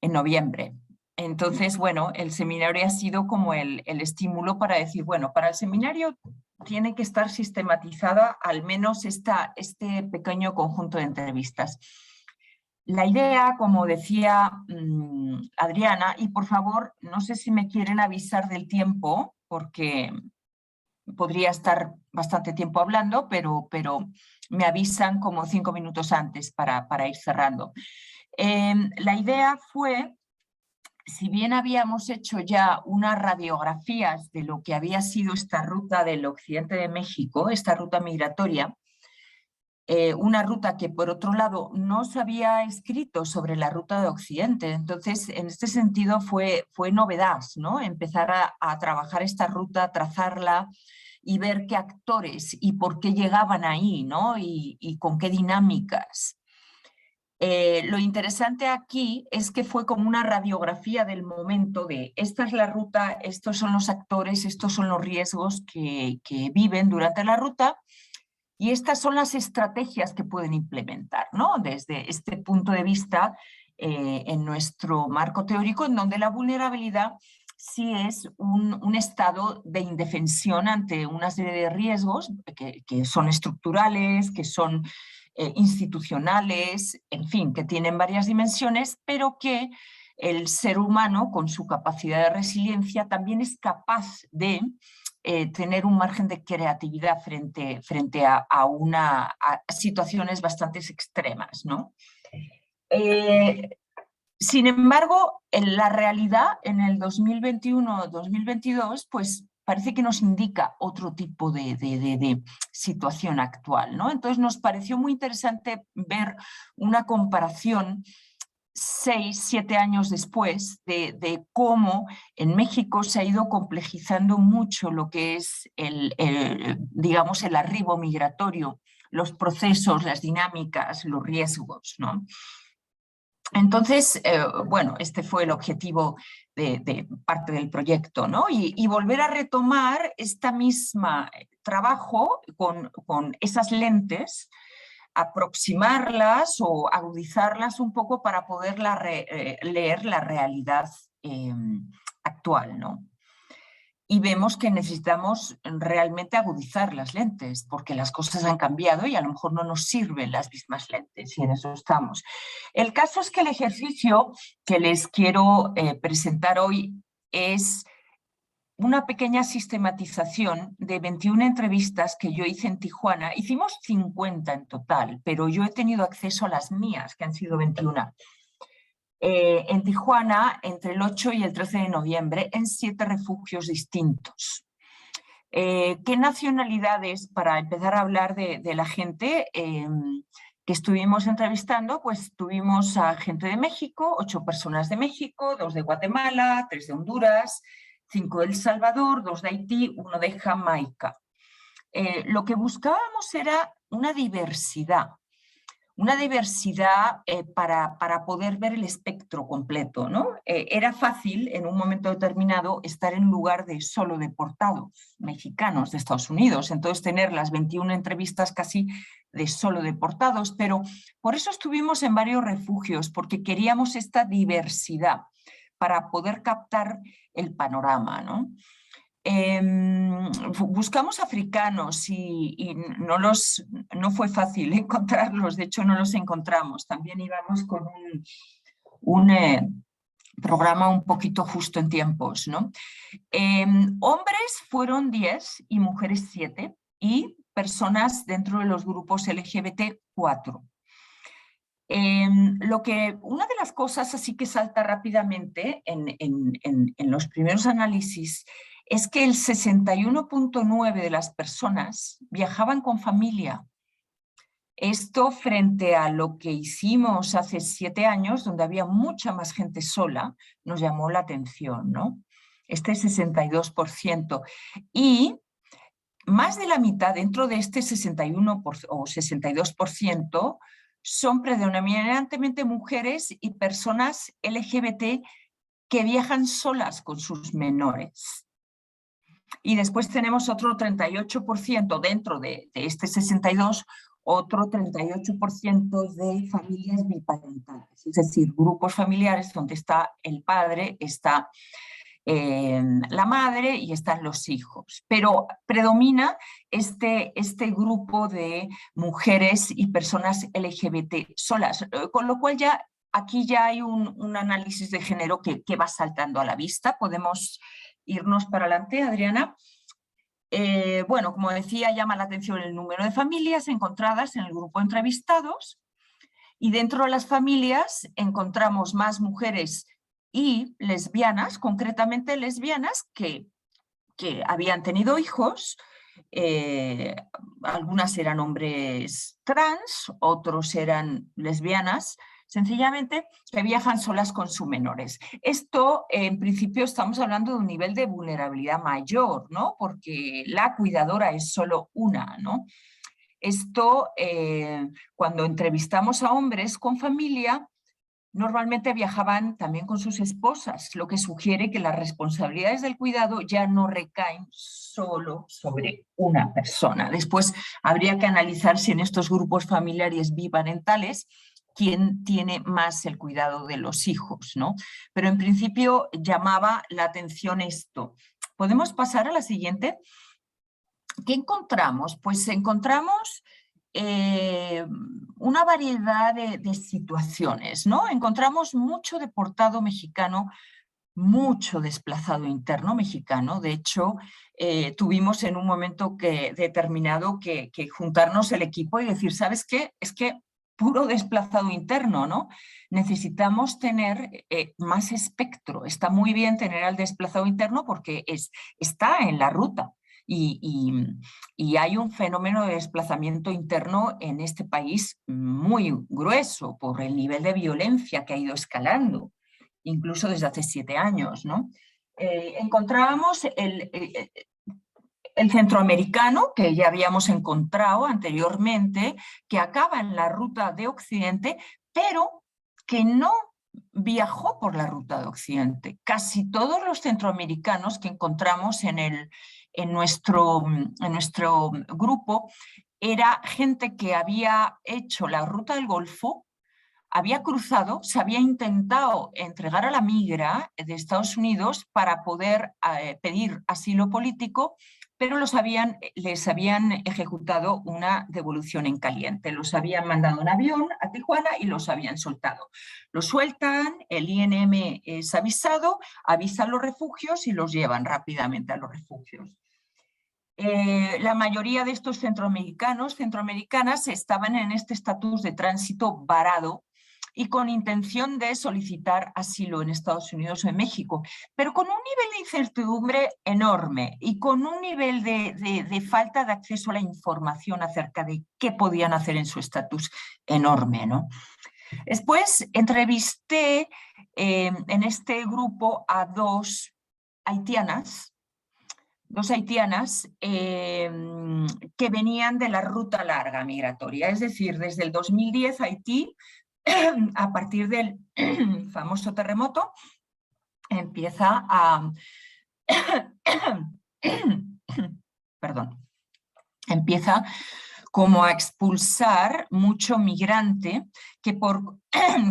C: noviembre. Entonces, bueno, el seminario ha sido como el estímulo para decir, bueno, para el seminario tiene que estar sistematizada al menos este pequeño conjunto de entrevistas. La idea, como decía Adriana, y por favor, no sé si me quieren avisar del tiempo, porque podría estar bastante tiempo hablando, pero me avisan como 5 minutos antes para ir cerrando. La idea fue, si bien habíamos hecho ya unas radiografías de lo que había sido esta ruta del occidente de México, esta ruta migratoria, una ruta que por otro lado no se había escrito sobre la ruta de Occidente. Entonces, en este sentido fue novedad, ¿no? Empezar a trabajar esta ruta, trazarla y ver qué actores y por qué llegaban ahí, ¿no? Y con qué dinámicas. Lo interesante aquí es que fue como una radiografía del momento de esta es la ruta, estos son los actores, estos son los riesgos que viven durante la ruta. Y estas son las estrategias que pueden implementar, ¿no? Desde este punto de vista, en nuestro marco teórico, en donde la vulnerabilidad sí es un estado de indefensión ante una serie de riesgos que son estructurales, que son institucionales, en fin, que tienen varias dimensiones, pero que el ser humano, con su capacidad de resiliencia, también es capaz de tener un margen de creatividad frente a situaciones bastante extremas, ¿no? Sin embargo, en la realidad, en el 2021-2022, pues parece que nos indica otro tipo de situación actual, ¿no? Entonces nos pareció muy interesante ver una comparación 6, 7 años después de cómo en México se ha ido complejizando mucho lo que es digamos, el arribo migratorio, los procesos, las dinámicas, los riesgos, ¿no? Entonces, bueno, este fue el objetivo de parte del proyecto, ¿no? Y volver a retomar esta misma trabajo con esas lentes, aproximarlas o agudizarlas un poco para poder leer la realidad actual, ¿no? Y vemos que necesitamos realmente agudizar las lentes, porque las cosas han cambiado y a lo mejor no nos sirven las mismas lentes, y en eso estamos. El caso es que el ejercicio que les quiero presentar hoy es una pequeña sistematización de 21 entrevistas que yo hice en Tijuana. Hicimos 50 en total, pero yo he tenido acceso a las mías, que han sido 21. En Tijuana, entre el 8 y el 13 de noviembre, en 7 refugios distintos. ¿Qué nacionalidades, para empezar a hablar de la gente que estuvimos entrevistando? Pues tuvimos a gente de México, 8 personas de México, 2 de Guatemala, 3 de Honduras, 5 de El Salvador, 2 de Haití, 1 de Jamaica. Lo que buscábamos era una diversidad para poder ver el espectro completo, ¿no? Era fácil en un momento determinado estar en lugar de solo deportados mexicanos de Estados Unidos, entonces tener las 21 entrevistas casi de solo deportados, pero por eso estuvimos en varios refugios, porque queríamos esta diversidad para poder captar el panorama, ¿no? Buscamos africanos y no fue fácil encontrarlos, de hecho no los encontramos. También íbamos con un programa un poquito justo en tiempos, ¿no? Hombres fueron 10 y mujeres 7 y personas dentro de los grupos LGBT 4. Una de las cosas así que salta rápidamente en los primeros análisis es que el 61.9% de las personas viajaban con familia. Esto frente a lo que hicimos hace 7 años, donde había mucha más gente sola, nos llamó la atención, ¿no? Este 62%. Y más de la mitad dentro de este 61% o 62% son predominantemente mujeres y personas LGBT que viajan solas con sus menores. Y después tenemos otro 38% dentro de este 62%, otro 38% de familias biparentales, es decir, grupos familiares donde está el padre, está la madre y están los hijos. Pero predomina este grupo de mujeres y personas LGBT solas, con lo cual aquí ya hay un análisis de género que va saltando a la vista. Podemos irnos para adelante, Adriana. Bueno, como decía, llama la atención el número de familias encontradas en el grupo de entrevistados, y dentro de las familias encontramos más mujeres y lesbianas, concretamente lesbianas que habían tenido hijos. Algunas eran hombres trans, otros eran lesbianas, sencillamente que viajan solas con sus menores. Esto, en principio, estamos hablando de un nivel de vulnerabilidad mayor, ¿no? Porque la cuidadora es solo una, ¿no? Esto, cuando entrevistamos a hombres con familia, normalmente viajaban también con sus esposas, lo que sugiere que las responsabilidades del cuidado ya no recaen solo sobre una persona. Después habría que analizar si en estos grupos familiares biparentales quién tiene más el cuidado de los hijos, ¿no? Pero en principio llamaba la atención esto. ¿Podemos pasar a la siguiente? ¿Qué encontramos? Pues encontramos una variedad de situaciones, ¿no? Encontramos mucho deportado mexicano, mucho desplazado interno mexicano. De hecho, tuvimos en un momento determinado que juntarnos el equipo y decir, ¿sabes qué? Es que puro desplazado interno, ¿no? Necesitamos tener más espectro. Está muy bien tener al desplazado interno porque está en la ruta. Y hay un fenómeno de desplazamiento interno en este país muy grueso por el nivel de violencia que ha ido escalando, incluso desde hace 7 años, ¿no? Encontrábamos el centroamericano, que ya habíamos encontrado anteriormente, que acaba en la ruta de Occidente, pero que no viajó por la ruta de Occidente. Casi todos los centroamericanos que encontramos en nuestro grupo era gente que había hecho la ruta del Golfo, había cruzado, se había intentado entregar a la migra de Estados Unidos para poder pedir asilo político, pero les habían ejecutado una devolución en caliente. Los habían mandado en avión a Tijuana y los habían soltado. Los sueltan, el INM es avisado, avisa a los refugios y los llevan rápidamente a los refugios. La mayoría de estos centroamericanas estaban en este estatus de tránsito varado y con intención de solicitar asilo en Estados Unidos o en México, pero con un nivel de incertidumbre enorme y con un nivel de falta de acceso a la información acerca de qué podían hacer en su estatus enorme, ¿no? Después entrevisté en este grupo a dos haitianas que venían de la ruta larga migratoria, es decir, desde el 2010 Haití, a partir del famoso terremoto, empieza a empieza como a expulsar mucho migrante que por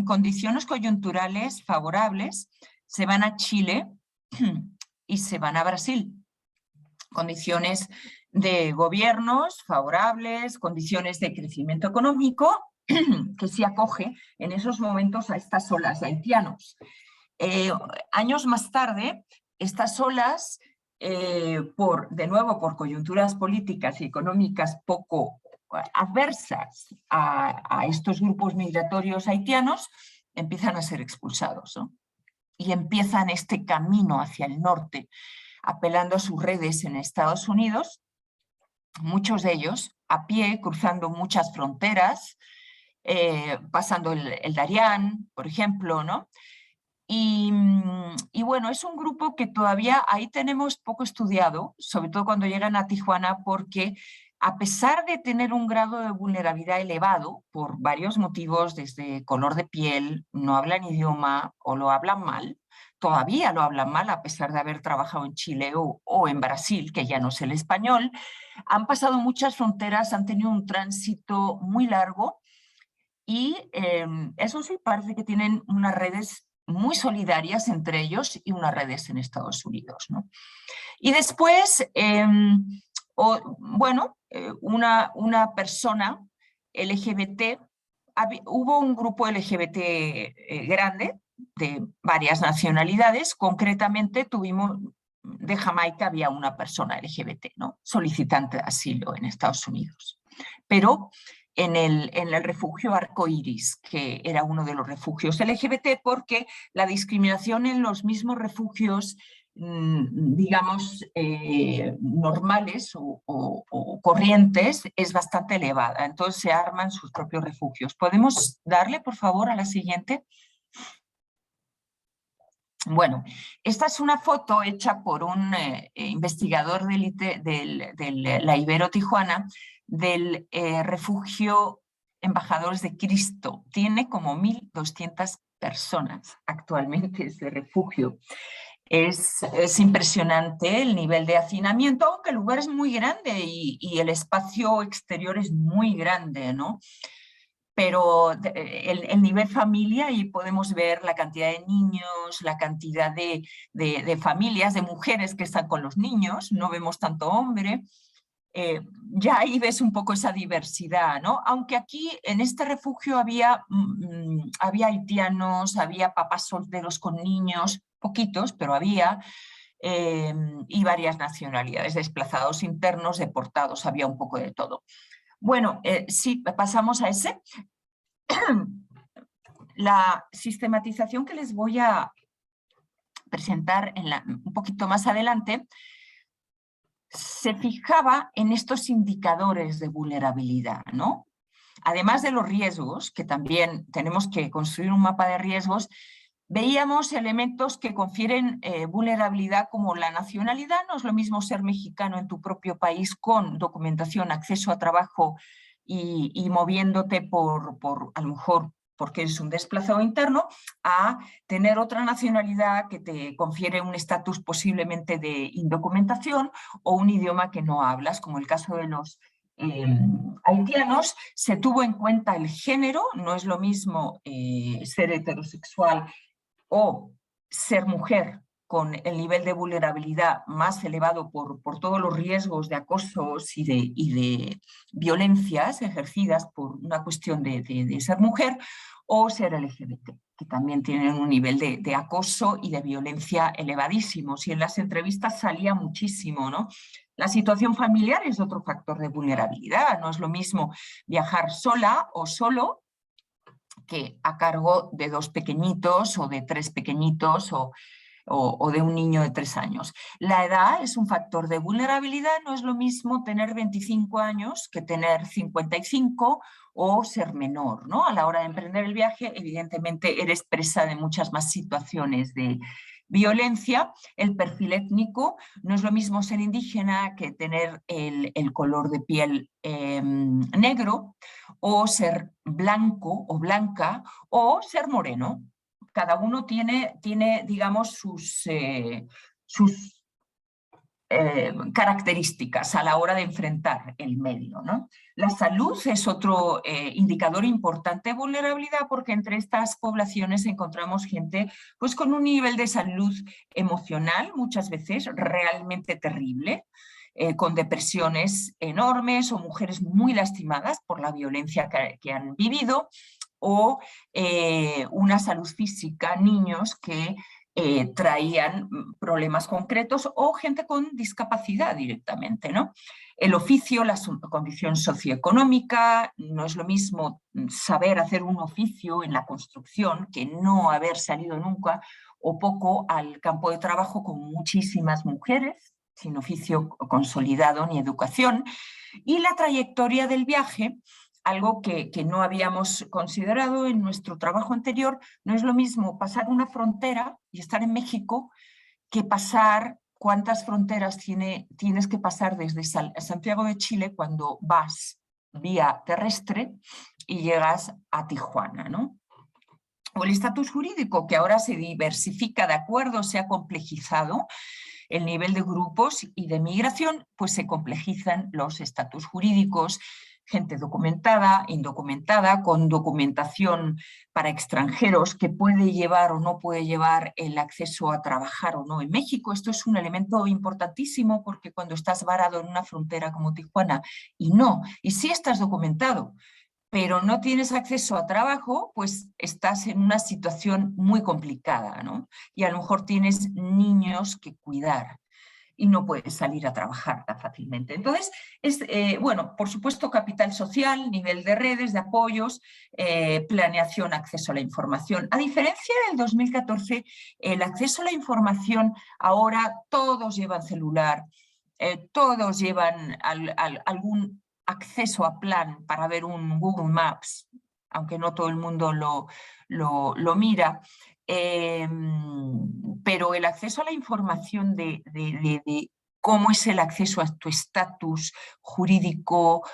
C: condiciones coyunturales favorables se van a Chile y se van a Brasil. Condiciones de gobiernos favorables, condiciones de crecimiento económico que se acoge en esos momentos a estas olas de haitianos. Años más tarde, estas olas, de nuevo por coyunturas políticas y económicas poco adversas a estos grupos migratorios haitianos, empiezan a ser expulsados, ¿no? Y empiezan este camino hacia el norte, apelando a sus redes en Estados Unidos, muchos de ellos a pie, cruzando muchas fronteras, pasando el Darién, por ejemplo, ¿no? Y bueno, es un grupo que todavía ahí tenemos poco estudiado, sobre todo cuando llegan a Tijuana, porque a pesar de tener un grado de vulnerabilidad elevado, por varios motivos, desde color de piel, no hablan idioma o lo hablan mal, todavía lo hablan mal a pesar de haber trabajado en Chile o en Brasil, que ya no es el español, han pasado muchas fronteras, han tenido un tránsito muy largo y eso sí, parece que tienen unas redes muy solidarias entre ellos y unas redes en Estados Unidos, ¿no? Y después, una persona LGBT, hubo un grupo LGBT grande, de varias nacionalidades, concretamente tuvimos, de Jamaica había una persona LGBT, ¿no? Solicitante de asilo en Estados Unidos, pero en el refugio Arcoiris, que era uno de los refugios LGBT, porque la discriminación en los mismos refugios, digamos, normales o corrientes es bastante elevada, entonces se arman sus propios refugios. ¿Podemos darle, por favor, a la siguiente? Bueno, esta es una foto hecha por un investigador de élite de la Ibero Tijuana del refugio Embajadores de Cristo. Tiene como 1.200 personas actualmente ese refugio. Es impresionante el nivel de hacinamiento, aunque el lugar es muy grande y el espacio exterior es muy grande, ¿no? pero el nivel familia, y podemos ver la cantidad de niños, la cantidad de familias, de mujeres que están con los niños, no vemos tanto hombre. Ya ahí ves un poco esa diversidad, ¿no? Aunque aquí en este refugio había haitianos, había papás solteros con niños, poquitos, pero había, y varias nacionalidades, desplazados internos, deportados, había un poco de todo. Bueno, sí, pasamos a ese. La sistematización que les voy a presentar un poquito más adelante se fijaba en estos indicadores de vulnerabilidad, ¿no? Además de los riesgos, que también tenemos que construir un mapa de riesgos, veíamos elementos que confieren vulnerabilidad, como la nacionalidad. No es lo mismo ser mexicano en tu propio país con documentación, acceso a trabajo y moviéndote a lo mejor porque eres un desplazado interno, a tener otra nacionalidad que te confiere un estatus posiblemente de indocumentación o un idioma que no hablas, como el caso de los haitianos. Se tuvo en cuenta el género. No es lo mismo ser heterosexual o ser mujer, con el nivel de vulnerabilidad más elevado por todos los riesgos de acosos y de violencias ejercidas por una cuestión de ser mujer, o ser LGBT, que también tienen un nivel de acoso y de violencia elevadísimos. Y en las entrevistas salía muchísimo, ¿no? La situación familiar es otro factor de vulnerabilidad. No es lo mismo viajar sola o solo que a cargo de 2 pequeñitos o de 3 pequeñitos o de un niño de 3 años. La edad es un factor de vulnerabilidad. No es lo mismo tener 25 años que tener 55 o ser menor, ¿no? A la hora de emprender el viaje, evidentemente eres presa de muchas más situaciones de violencia. El perfil étnico, no es lo mismo ser indígena que tener el color de piel negro, o ser blanco o blanca, o ser moreno. Cada uno tiene digamos, sus características a la hora de enfrentar el medio, ¿no? La salud es otro indicador importante de vulnerabilidad, porque entre estas poblaciones encontramos gente pues, con un nivel de salud emocional muchas veces realmente terrible, con depresiones enormes, o mujeres muy lastimadas por la violencia que han vivido, o una salud física, niños que traían problemas concretos, o gente con discapacidad directamente, ¿no? El oficio, la condición socioeconómica. No es lo mismo saber hacer un oficio en la construcción que no haber salido nunca o poco al campo de trabajo, con muchísimas mujeres sin oficio consolidado ni educación. Y la trayectoria del viaje, algo que no habíamos considerado en nuestro trabajo anterior. No es lo mismo pasar una frontera y estar en México que pasar, ¿cuántas fronteras tienes que pasar desde Santiago de Chile cuando vas vía terrestre y llegas a Tijuana, ¿no? O el estatus jurídico, que ahora se diversifica de acuerdo, se ha complejizado el nivel de grupos y de migración, pues se complejizan los estatus jurídicos. Gente documentada, indocumentada, con documentación para extranjeros, que puede llevar o no puede llevar el acceso a trabajar o no en México. Esto es un elemento importantísimo, porque cuando estás varado en una frontera como Tijuana y sí estás documentado, pero no tienes acceso a trabajo, pues estás en una situación muy complicada, ¿no? Y a lo mejor tienes niños que cuidar y no puedes salir a trabajar tan fácilmente. Entonces, bueno, por supuesto, capital social, nivel de redes, de apoyos, planeación, acceso a la información. A diferencia del 2014, el acceso a la información, ahora todos llevan celular, todos llevan algún acceso a plan para ver un Google Maps, aunque no todo el mundo lo mira. Pero el acceso a la información de cómo es el acceso a tu estatus jurídico,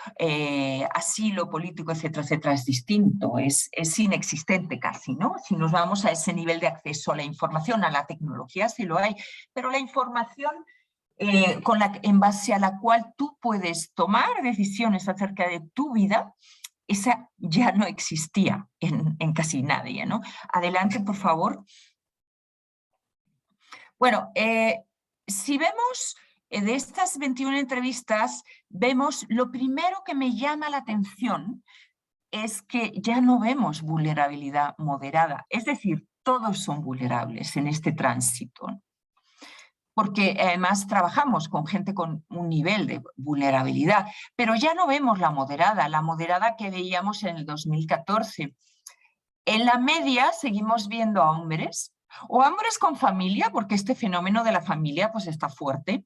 C: asilo político, etcétera, etcétera, es distinto, es inexistente casi, ¿no? Si nos vamos a ese nivel de acceso a la información, a la tecnología, sí lo hay, pero la información en base a la cual tú puedes tomar decisiones acerca de tu vida, esa ya no existía en casi nadie, ¿no? Adelante, por favor. Bueno, si vemos de estas 21 entrevistas, vemos lo primero que me llama la atención es que ya no vemos vulnerabilidad moderada, es decir, todos son vulnerables en este tránsito, porque además trabajamos con gente con un nivel de vulnerabilidad, pero ya no vemos la moderada que veíamos en el 2014. En la media seguimos viendo a hombres, o hombres con familia, porque este fenómeno de la familia pues está fuerte,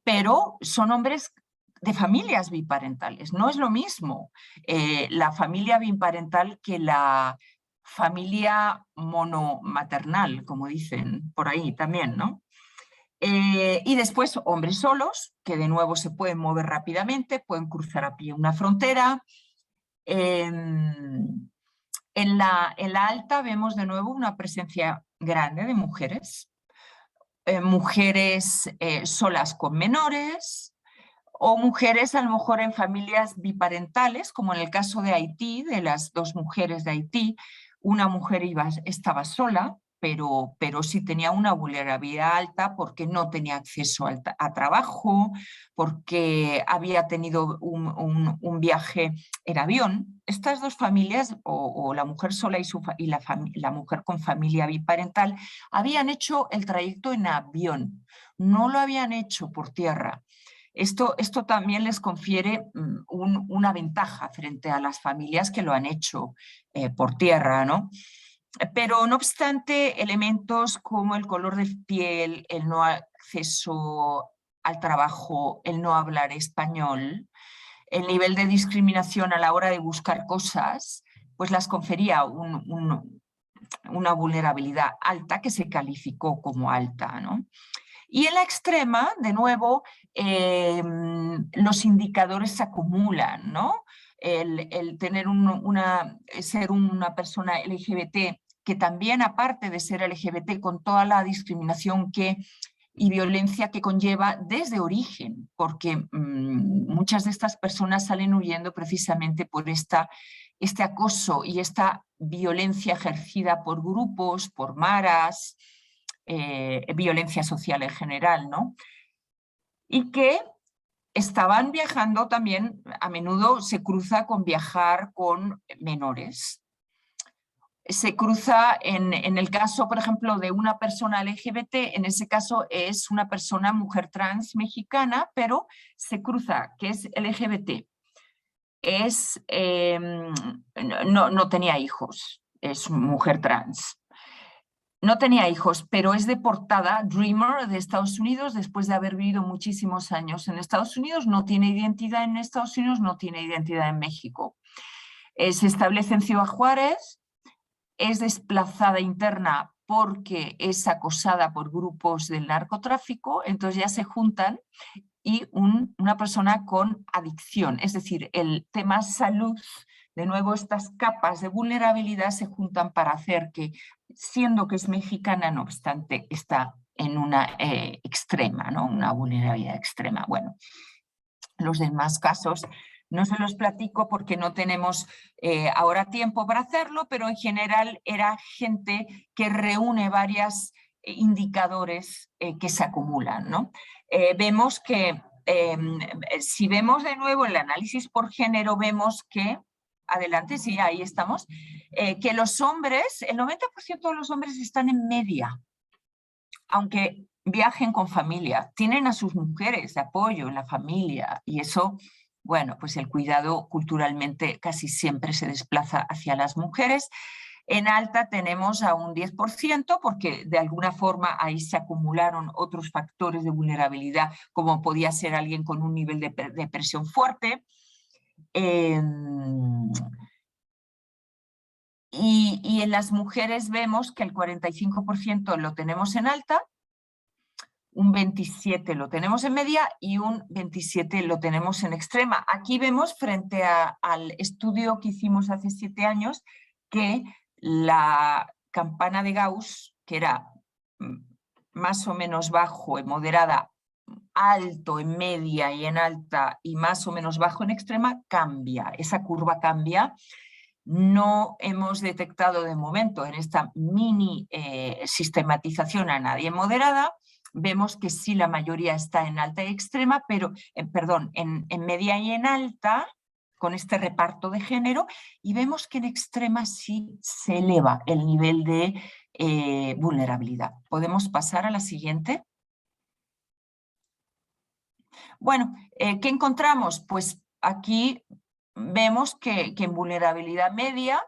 C: pero son hombres de familias biparentales. No es lo mismo la familia biparental que la familia monomaternal, como dicen por ahí también, ¿no? Y después hombres solos, que de nuevo se pueden mover rápidamente, pueden cruzar a pie una frontera. En la alta vemos de nuevo una presencia grande de mujeres, mujeres solas con menores, o mujeres a lo mejor en familias biparentales, como en el caso de Haití, de las 2 mujeres de Haití. Una mujer estaba sola, pero sí tenía una vulnerabilidad alta porque no tenía acceso a trabajo, porque había tenido un viaje en avión. Estas 2 familias, o la mujer sola y la mujer con familia biparental, habían hecho el trayecto en avión, no lo habían hecho por tierra. Esto también les confiere una ventaja frente a las familias que lo han hecho por tierra, ¿no? Pero no obstante, elementos como el color de piel, el no acceso al trabajo, el no hablar español, el nivel de discriminación a la hora de buscar cosas, pues las confería una vulnerabilidad alta que se calificó como alta, ¿no? Y en la extrema, de nuevo, los indicadores se acumulan, ¿no? El tener ser una persona LGBT que también, aparte de ser LGBT, con toda la discriminación y violencia que conlleva desde origen, porque muchas de estas personas salen huyendo precisamente por este acoso y esta violencia ejercida por grupos, por maras, violencia social en general, ¿no? Y que estaban viajando también, a menudo se cruza con viajar con menores. Se cruza en el caso, por ejemplo, de una persona LGBT, en ese caso es una persona mujer trans mexicana, pero se cruza, que es LGBT. No tenía hijos, es mujer trans. No tenía hijos, pero es deportada, Dreamer, de Estados Unidos, después de haber vivido muchísimos años en Estados Unidos. No tiene identidad en Estados Unidos, no tiene identidad en México. Se establece en Ciudad Juárez, es desplazada interna porque es acosada por grupos del narcotráfico, entonces ya se juntan, y una persona con adicción, es decir, el tema salud. De nuevo, estas capas de vulnerabilidad se juntan para hacer que, siendo que es mexicana, no obstante, está en una extrema, ¿no? Una vulnerabilidad extrema. Bueno, los demás casos no se los platico porque no tenemos ahora tiempo para hacerlo, pero en general era gente que reúne varios indicadores que se acumulan, ¿no? Vemos que, si vemos de nuevo el análisis por género, vemos que, adelante, sí, ahí estamos, que los hombres, el 90% de los hombres están en media, aunque viajen con familia, tienen a sus mujeres de apoyo en la familia, y eso, bueno, pues el cuidado culturalmente casi siempre se desplaza hacia las mujeres. En alta tenemos a un 10%, porque de alguna forma ahí se acumularon otros factores de vulnerabilidad, como podía ser alguien con un nivel de depresión fuerte. Y en las mujeres vemos que el 45% lo tenemos en alta, un 27% lo tenemos en media y un 27% lo tenemos en extrema. Aquí vemos, frente al estudio que hicimos hace 7 años, que la campana de Gauss, que era más o menos bajo y moderada, alto, en media y en alta y más o menos bajo en extrema, cambia. Esa curva cambia. No hemos detectado de momento en esta mini sistematización a nadie moderada. Vemos que sí, la mayoría está en alta y extrema, pero, en media y en alta, con este reparto de género, y vemos que en extrema sí se eleva el nivel de vulnerabilidad. ¿Podemos pasar a la siguiente? Bueno, ¿qué encontramos? Pues aquí vemos que en vulnerabilidad media,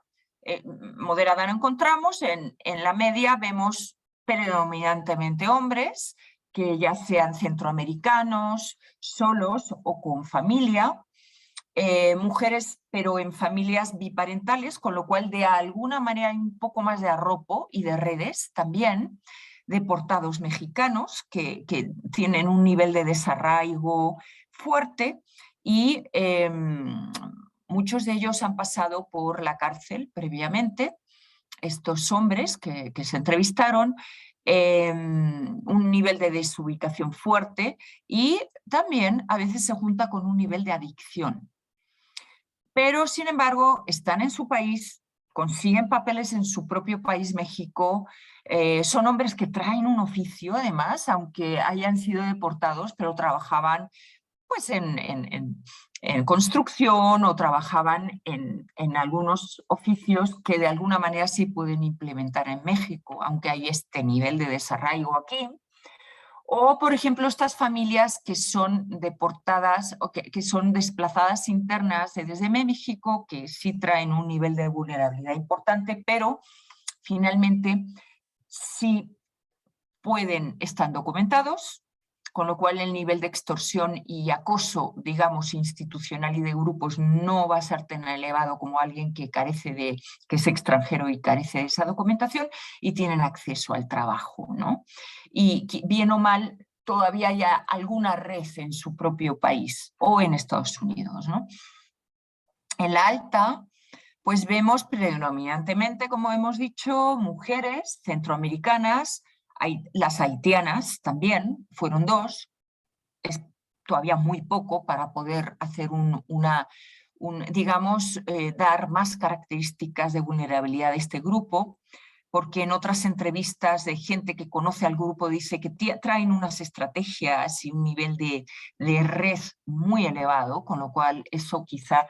C: moderada no encontramos, en la media vemos predominantemente hombres, que ya sean centroamericanos, solos o con familia, mujeres pero en familias biparentales, con lo cual de alguna manera hay un poco más de arropo y de redes también, deportados mexicanos que tienen un nivel de desarraigo fuerte y muchos de ellos han pasado por la cárcel previamente, estos hombres que se entrevistaron, un nivel de desubicación fuerte y también a veces se junta con un nivel de adicción. Pero, sin embargo, están en su país, consiguen papeles en su propio país, México, son hombres que traen un oficio, además, aunque hayan sido deportados, pero trabajaban pues, en construcción o trabajaban en algunos oficios que de alguna manera sí pueden implementar en México, aunque hay este nivel de desarraigo aquí. O, por ejemplo, estas familias que son deportadas o que son desplazadas internas desde México, que sí traen un nivel de vulnerabilidad importante, pero finalmente sí están documentados, con lo cual el nivel de extorsión y acoso, digamos, institucional y de grupos no va a ser tan elevado como alguien que es extranjero y carece de esa documentación y tienen acceso al trabajo, ¿no? Y bien o mal, todavía hay alguna red en su propio país o en Estados Unidos, ¿no? En la alta, pues vemos predominantemente, como hemos dicho, mujeres centroamericanas, las haitianas también, fueron 2, es todavía muy poco para poder hacer digamos, dar más características de vulnerabilidad de este grupo, porque en otras entrevistas de gente que conoce al grupo dice que traen unas estrategias y un nivel de red muy elevado, con lo cual eso quizá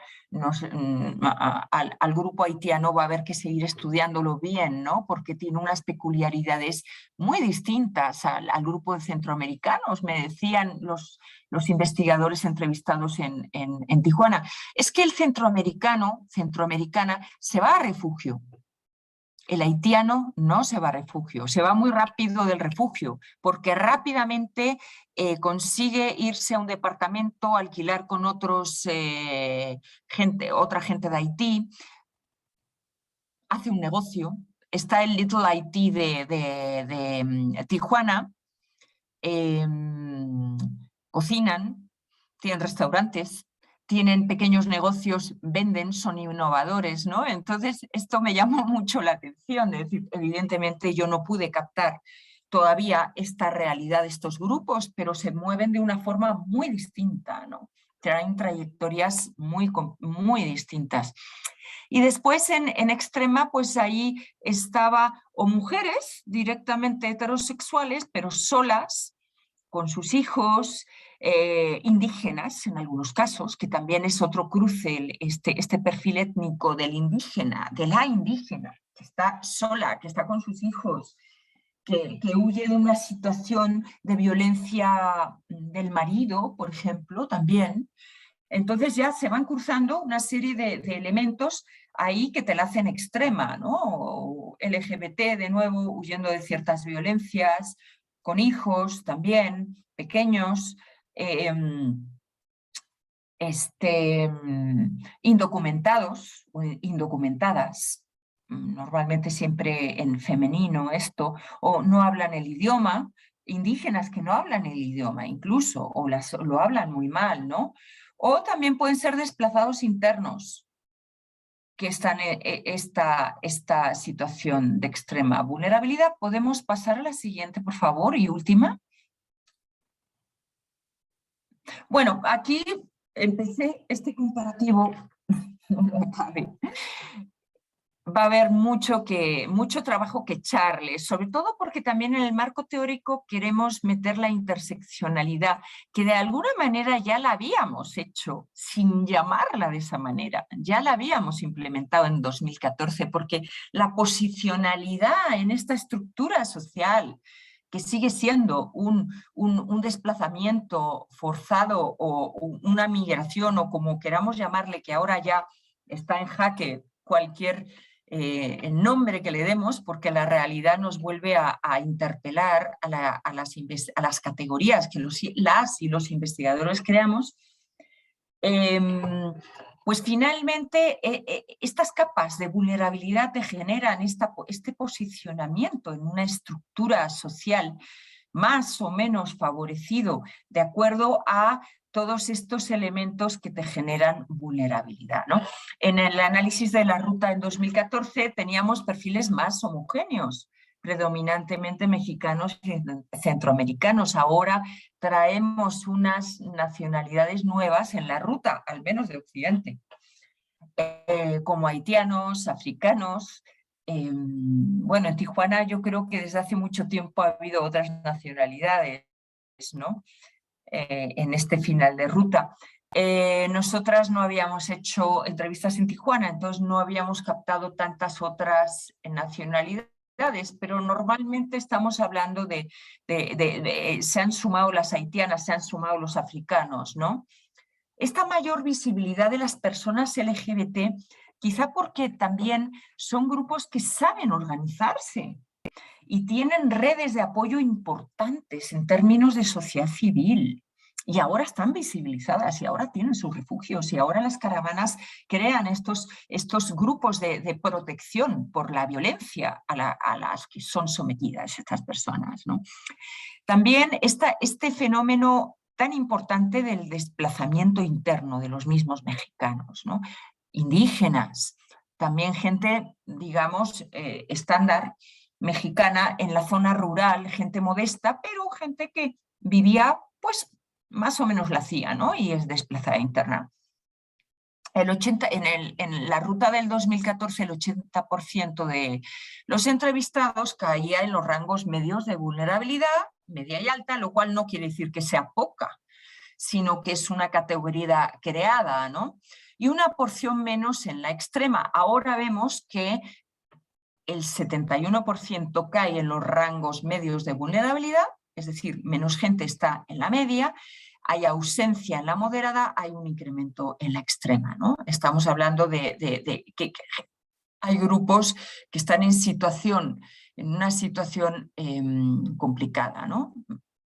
C: al grupo haitiano va a haber que seguir estudiándolo bien, ¿no? Porque tiene unas peculiaridades muy distintas al grupo de centroamericanos, me decían los investigadores entrevistados en Tijuana. Es que el centroamericana se va a refugio. El haitiano no se va a refugio, se va muy rápido del refugio, porque rápidamente consigue irse a un departamento, alquilar con otra gente de Haití, hace un negocio. Está el Little Haití de Tijuana, cocinan, tienen restaurantes, tienen pequeños negocios, venden, son innovadores, ¿no? Entonces, esto me llamó mucho la atención, es decir, evidentemente yo no pude captar todavía esta realidad de estos grupos, pero se mueven de una forma muy distinta, ¿no? Traen trayectorias muy distintas. Y después en extrema, pues ahí estaba o mujeres directamente heterosexuales, pero solas, con sus hijos, indígenas en algunos casos, que también es otro cruce, este perfil étnico del indígena, de la indígena, que está sola, que está con sus hijos, que huye de una situación de violencia del marido, por ejemplo, también. Entonces ya se van cruzando una serie de elementos ahí que te la hacen extrema, ¿no? LGBT, de nuevo, huyendo de ciertas violencias, con hijos también, pequeños, indocumentados o indocumentadas, normalmente siempre en femenino esto, o no hablan el idioma, indígenas que no hablan el idioma incluso, o lo hablan muy mal, ¿no? O también pueden ser desplazados internos, que están en esta situación de extrema vulnerabilidad. ¿Podemos pasar a la siguiente, por favor? Y última. Bueno, aquí empecé este comparativo. Va a haber mucho trabajo que echarle, sobre todo porque también en el marco teórico queremos meter la interseccionalidad, que de alguna manera ya la habíamos hecho, sin llamarla de esa manera, ya la habíamos implementado en 2014, porque la posicionalidad en esta estructura social, que sigue siendo un desplazamiento forzado o una migración, o como queramos llamarle, que ahora ya está en jaque cualquier el nombre que le demos, porque la realidad nos vuelve a interpelar a las categorías que las y los investigadores creamos, pues finalmente estas capas de vulnerabilidad te generan este posicionamiento en una estructura social más o menos favorecido de acuerdo a todos estos elementos que te generan vulnerabilidad, ¿no? En el análisis de la ruta en 2014 teníamos perfiles más homogéneos, predominantemente mexicanos y centroamericanos. Ahora traemos unas nacionalidades nuevas en la ruta, al menos de Occidente, como haitianos, africanos. Bueno, en Tijuana yo creo que desde hace mucho tiempo ha habido otras nacionalidades, ¿no? En este final de ruta. Nosotras no habíamos hecho entrevistas en Tijuana, entonces no habíamos captado tantas otras nacionalidades, pero normalmente estamos hablando se han sumado las haitianas, se han sumado los africanos, ¿no? Esta mayor visibilidad de las personas LGBT, quizá porque también son grupos que saben organizarse y tienen redes de apoyo importantes en términos de sociedad civil. Y ahora están visibilizadas y ahora tienen sus refugios y ahora las caravanas crean estos grupos de protección por la violencia a las que son sometidas estas personas, ¿no? También este fenómeno tan importante del desplazamiento interno de los mismos mexicanos, ¿no? Indígenas, también gente, digamos, estándar mexicana en la zona rural, gente modesta, pero gente que vivía, pues, más o menos la hacía, ¿no? Y es desplazada interna. En la ruta del 2014, el 80% de los entrevistados caía en los rangos medios de vulnerabilidad, media y alta, lo cual no quiere decir que sea poca, sino que es una categoría creada, ¿no? Y una porción menos en la extrema. Ahora vemos que el 71% cae en los rangos medios de vulnerabilidad, es decir, menos gente está en la media, hay ausencia en la moderada, hay un incremento en la extrema, ¿no? Estamos hablando de que hay grupos que están en una situación complicada, ¿no?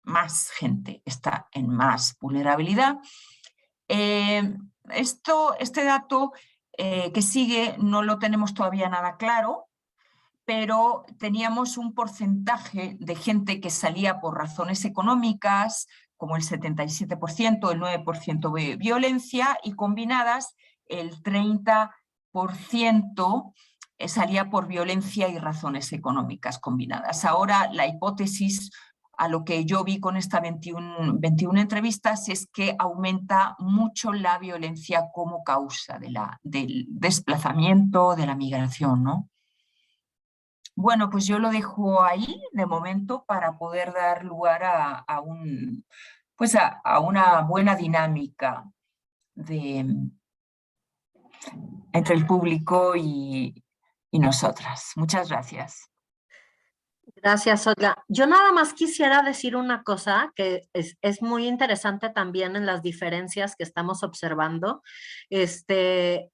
C: Más gente está en más vulnerabilidad. Este dato que sigue no lo tenemos todavía nada claro, pero teníamos un porcentaje de gente que salía por razones económicas, como el 77%, el 9% de violencia, y combinadas el 30% salía por violencia y razones económicas combinadas. Ahora la hipótesis, a lo que yo vi con estas 21 entrevistas, es que aumenta mucho la violencia como causa del desplazamiento, de la migración, ¿no? Bueno, pues yo lo dejo ahí de momento para poder dar lugar a una buena dinámica entre el público y nosotras. Muchas gracias.
B: Gracias, Olga. Yo nada más quisiera decir una cosa que es muy interesante también en las diferencias que estamos observando,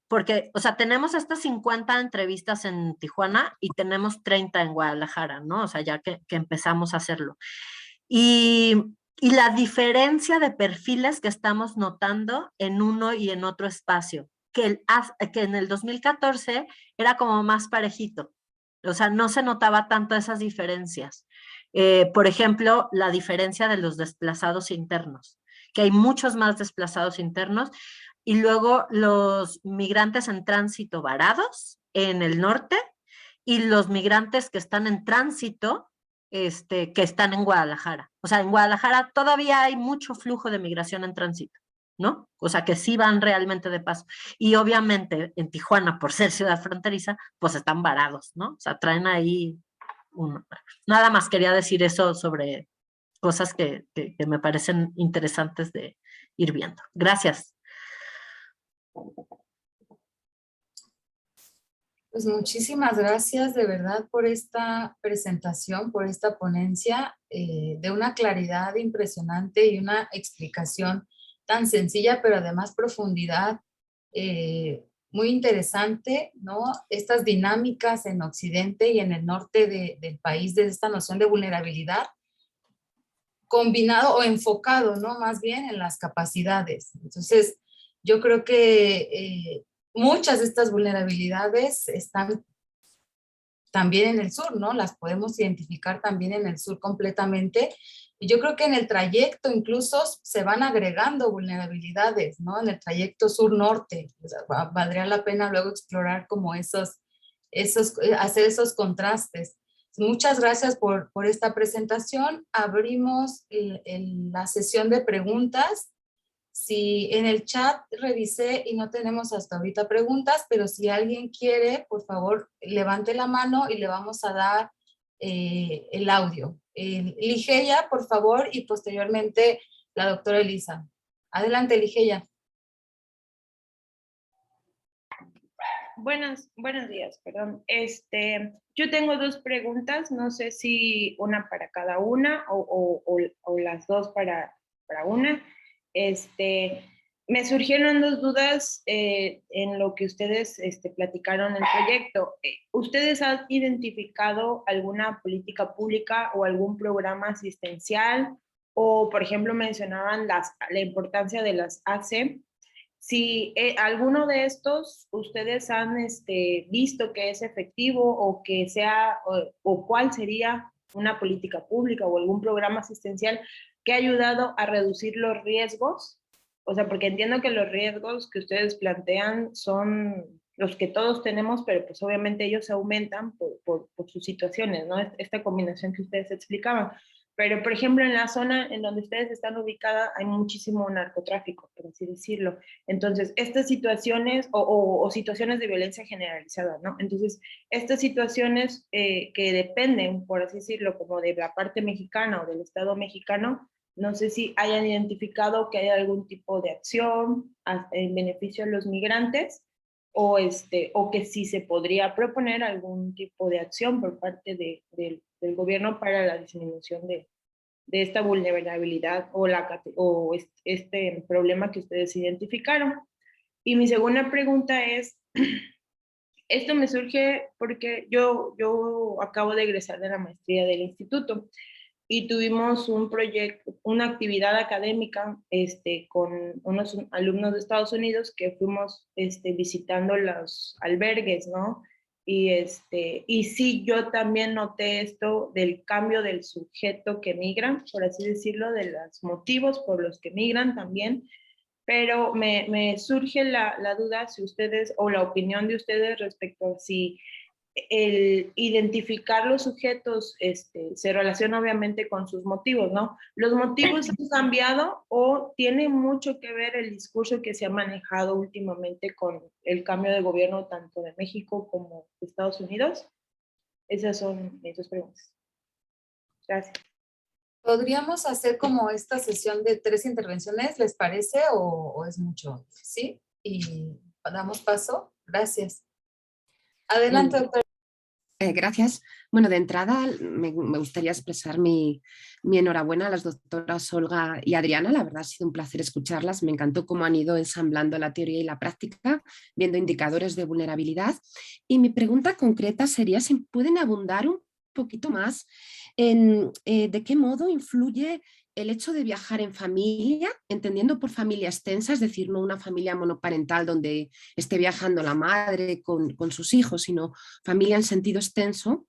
B: porque, o sea, tenemos estas 50 entrevistas en Tijuana y tenemos 30 en Guadalajara, ¿no? O sea, ya que empezamos a hacerlo. Y la diferencia de perfiles que estamos notando en uno y en otro espacio, que en el 2014 era como más parejito. O sea, no se notaba tanto esas diferencias. Por ejemplo, la diferencia de los desplazados internos, que hay muchos más desplazados internos, y luego los migrantes en tránsito varados en el norte y los migrantes que están en tránsito que están en Guadalajara. O sea, en Guadalajara todavía hay mucho flujo de migración en tránsito, ¿no? O sea, que sí van realmente de paso. Y obviamente en Tijuana, por ser ciudad fronteriza, pues están varados, ¿no? O sea, traen ahí uno. Nada más quería decir eso sobre cosas que me parecen interesantes de ir viendo. Gracias.
A: Pues muchísimas gracias de verdad por esta presentación, por esta ponencia, de una claridad impresionante y una explicación tan sencilla, pero además profundidad muy interesante, ¿no? Estas dinámicas en Occidente y en el norte del país de esta noción de vulnerabilidad, combinado o enfocado, ¿no? Más bien en las capacidades. Entonces, yo creo que muchas de estas vulnerabilidades están también en el sur, ¿no? Las podemos identificar también en el sur completamente. Y yo creo que en el trayecto incluso se van agregando vulnerabilidades, ¿no? En el trayecto sur-norte. O sea, valdría la pena luego explorar como hacer esos contrastes. Muchas gracias por esta presentación. Abrimos la sesión de preguntas. Si en el chat revisé y no tenemos hasta ahorita preguntas, pero si alguien quiere, por favor, levante la mano y le vamos a dar el audio. Ligeia, por favor, y posteriormente la doctora Elisa. Adelante, Ligeia.
D: Buenos días, perdón. Yo tengo dos preguntas, no sé si una para cada una o las dos para una. Me surgieron dos dudas en lo que ustedes platicaron el proyecto. ¿Ustedes han identificado alguna política pública o algún programa asistencial? O, por ejemplo, mencionaban la importancia de las ACE. Si alguno de estos ustedes han visto que es efectivo o que sea, o cuál sería una política pública o algún programa asistencial que ha ayudado a reducir los riesgos, o sea, porque entiendo que los riesgos que ustedes plantean son los que todos tenemos, pero pues obviamente ellos aumentan por sus situaciones, ¿no? Esta combinación que ustedes explicaban. Pero, por ejemplo, en la zona en donde ustedes están ubicadas hay muchísimo narcotráfico, por así decirlo. Entonces, estas situaciones o situaciones de violencia generalizada, ¿no? Entonces, estas situaciones que dependen, por así decirlo, como de la parte mexicana o del Estado mexicano, no sé si hayan identificado que hay algún tipo de acción en beneficio de los migrantes o que sí se podría proponer algún tipo de acción por parte del gobierno para la disminución de esta vulnerabilidad o este problema que ustedes identificaron. Y mi segunda pregunta es, esto me surge porque yo acabo de egresar de la maestría del instituto y tuvimos un proyecto, una actividad académica con unos alumnos de Estados Unidos que fuimos visitando los albergues, ¿no? Y sí, yo también noté esto del cambio del sujeto que migra, por así decirlo, de los motivos por los que migran también, pero me surge la duda si ustedes, o la opinión de ustedes respecto a si el identificar los sujetos se relaciona obviamente con sus motivos, ¿no? ¿Los motivos han cambiado o tiene mucho que ver el discurso que se ha manejado últimamente con el cambio de gobierno tanto de México como de Estados Unidos? Esas son mis dos preguntas. Gracias.
A: ¿Podríamos hacer como esta sesión de 3 intervenciones, les parece, o es mucho? ¿Sí? Y damos paso. Gracias. Adelante, doctora.
E: Gracias. Bueno, de entrada me gustaría expresar mi enhorabuena a las doctoras Olga y Adriana. La verdad ha sido un placer escucharlas. Me encantó cómo han ido ensamblando la teoría y la práctica, viendo indicadores de vulnerabilidad. Y mi pregunta concreta sería si pueden abundar un poquito más en de qué modo influye el hecho de viajar en familia, entendiendo por familia extensa, es decir, no una familia monoparental donde esté viajando la madre con sus hijos, sino familia en sentido extenso,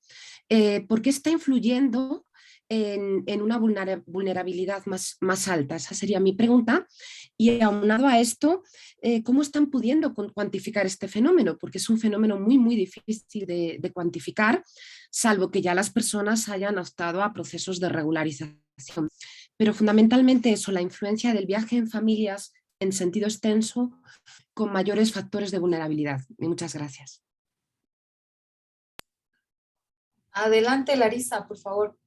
E: ¿por qué está influyendo en una vulnerabilidad más alta? Esa sería mi pregunta. Y aunado a esto, ¿cómo están pudiendo cuantificar este fenómeno? Porque es un fenómeno muy difícil de cuantificar, salvo que ya las personas hayan optado a procesos de regularización. Pero fundamentalmente eso, la influencia del viaje en familias en sentido extenso con mayores factores de vulnerabilidad. Y muchas gracias.
A: Adelante, Larisa, por favor.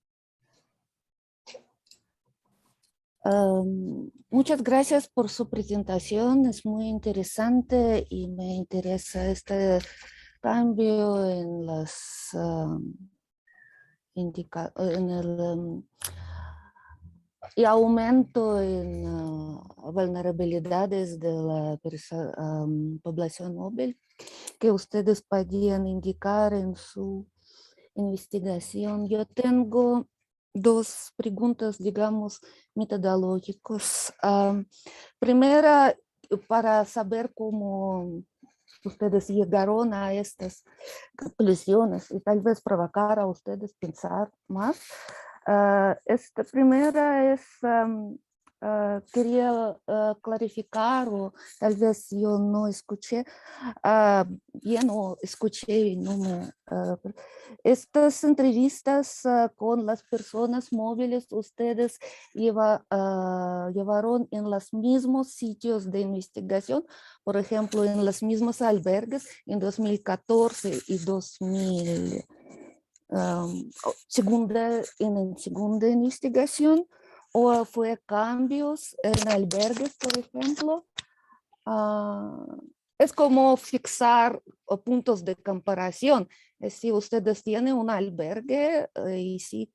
F: Muchas gracias por su presentación, es muy interesante y me interesa este cambio en las y aumento en vulnerabilidades de la población móvil que ustedes podían indicar en su investigación. Yo tengo dos preguntas, digamos, metodológicas. Primera, para saber cómo ustedes llegaron a estas conclusiones y tal vez provocar a ustedes pensar más. Esta primera es, quería clarificar, o tal vez yo no escuché bien o escuché y no me... estas entrevistas con las personas móviles, ustedes llevaron en los mismos sitios de investigación, por ejemplo, en los mismos albergues en 2014 y 2000. Segunda investigación, o fue cambios en albergues, por ejemplo. Es como fixar puntos de comparación. Si ustedes tienen un albergue y sí,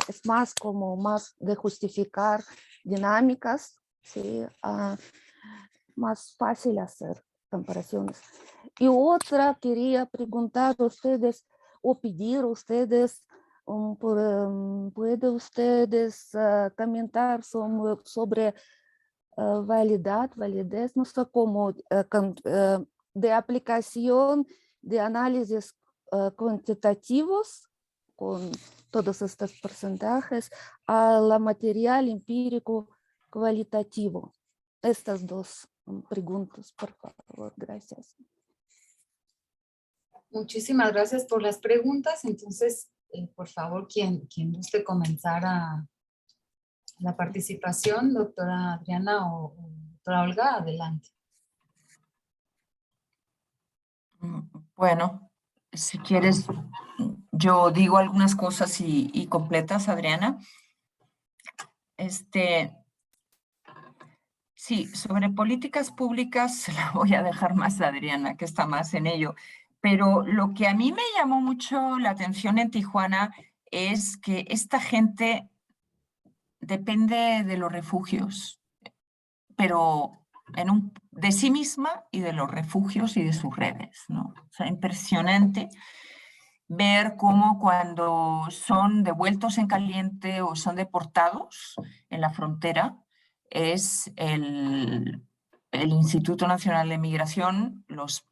F: es más de justificar dinámicas, ¿sí? Más fácil hacer comparaciones. Y otra, quería preguntar a ustedes o pedir a ustedes, ¿puede ustedes comentar sobre validez, no sé cómo, de aplicación de análisis cuantitativos con todos estos porcentajes a la material empírico cualitativo? Estas dos preguntas, por favor, gracias.
A: Muchísimas gracias por las preguntas. Entonces, por favor, quien guste comenzar la participación, doctora Adriana o doctora Olga, adelante.
C: Bueno, si quieres, yo digo algunas cosas y completas, Adriana. Sí, sobre políticas públicas se la voy a dejar más a Adriana, que está más en ello. Pero lo que a mí me llamó mucho la atención en Tijuana es que esta gente depende de los refugios, pero de sí misma y de los refugios y de sus redes, ¿no? O sea, impresionante ver cómo cuando son devueltos en caliente o son deportados en la frontera, es el Instituto Nacional de Migración los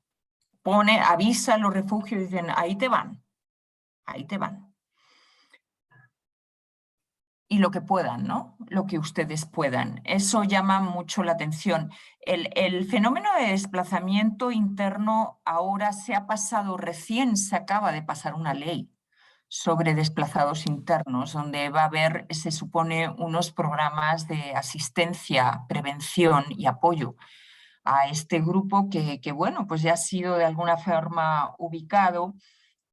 C: pone, avisa a los refugios y dicen, ahí te van. Y lo que puedan, ¿no? Lo que ustedes puedan. Eso llama mucho la atención. El fenómeno de desplazamiento interno ahora recién se acaba de pasar una ley sobre desplazados internos, donde va a haber, se supone, unos programas de asistencia, prevención y apoyo a este grupo que bueno, pues ya ha sido de alguna forma ubicado,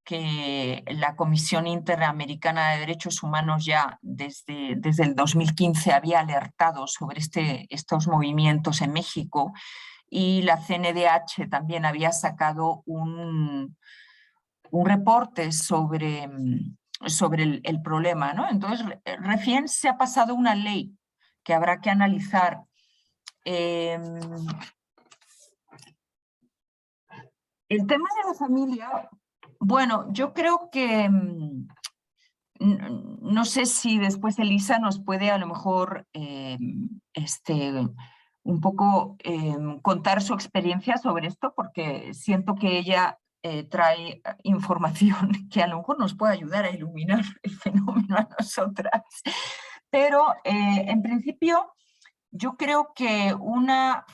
C: que la Comisión Interamericana de Derechos Humanos ya desde el 2015 había alertado sobre estos movimientos en México, y la CNDH también había sacado un reporte sobre el problema, ¿no? Entonces, recién se ha pasado una ley que habrá que analizar. El tema de la familia, bueno, yo creo que, no sé si después Elisa nos puede a lo mejor un poco contar su experiencia sobre esto, porque siento que ella trae información que a lo mejor nos puede ayudar a iluminar el fenómeno a nosotras. Pero en principio yo creo que una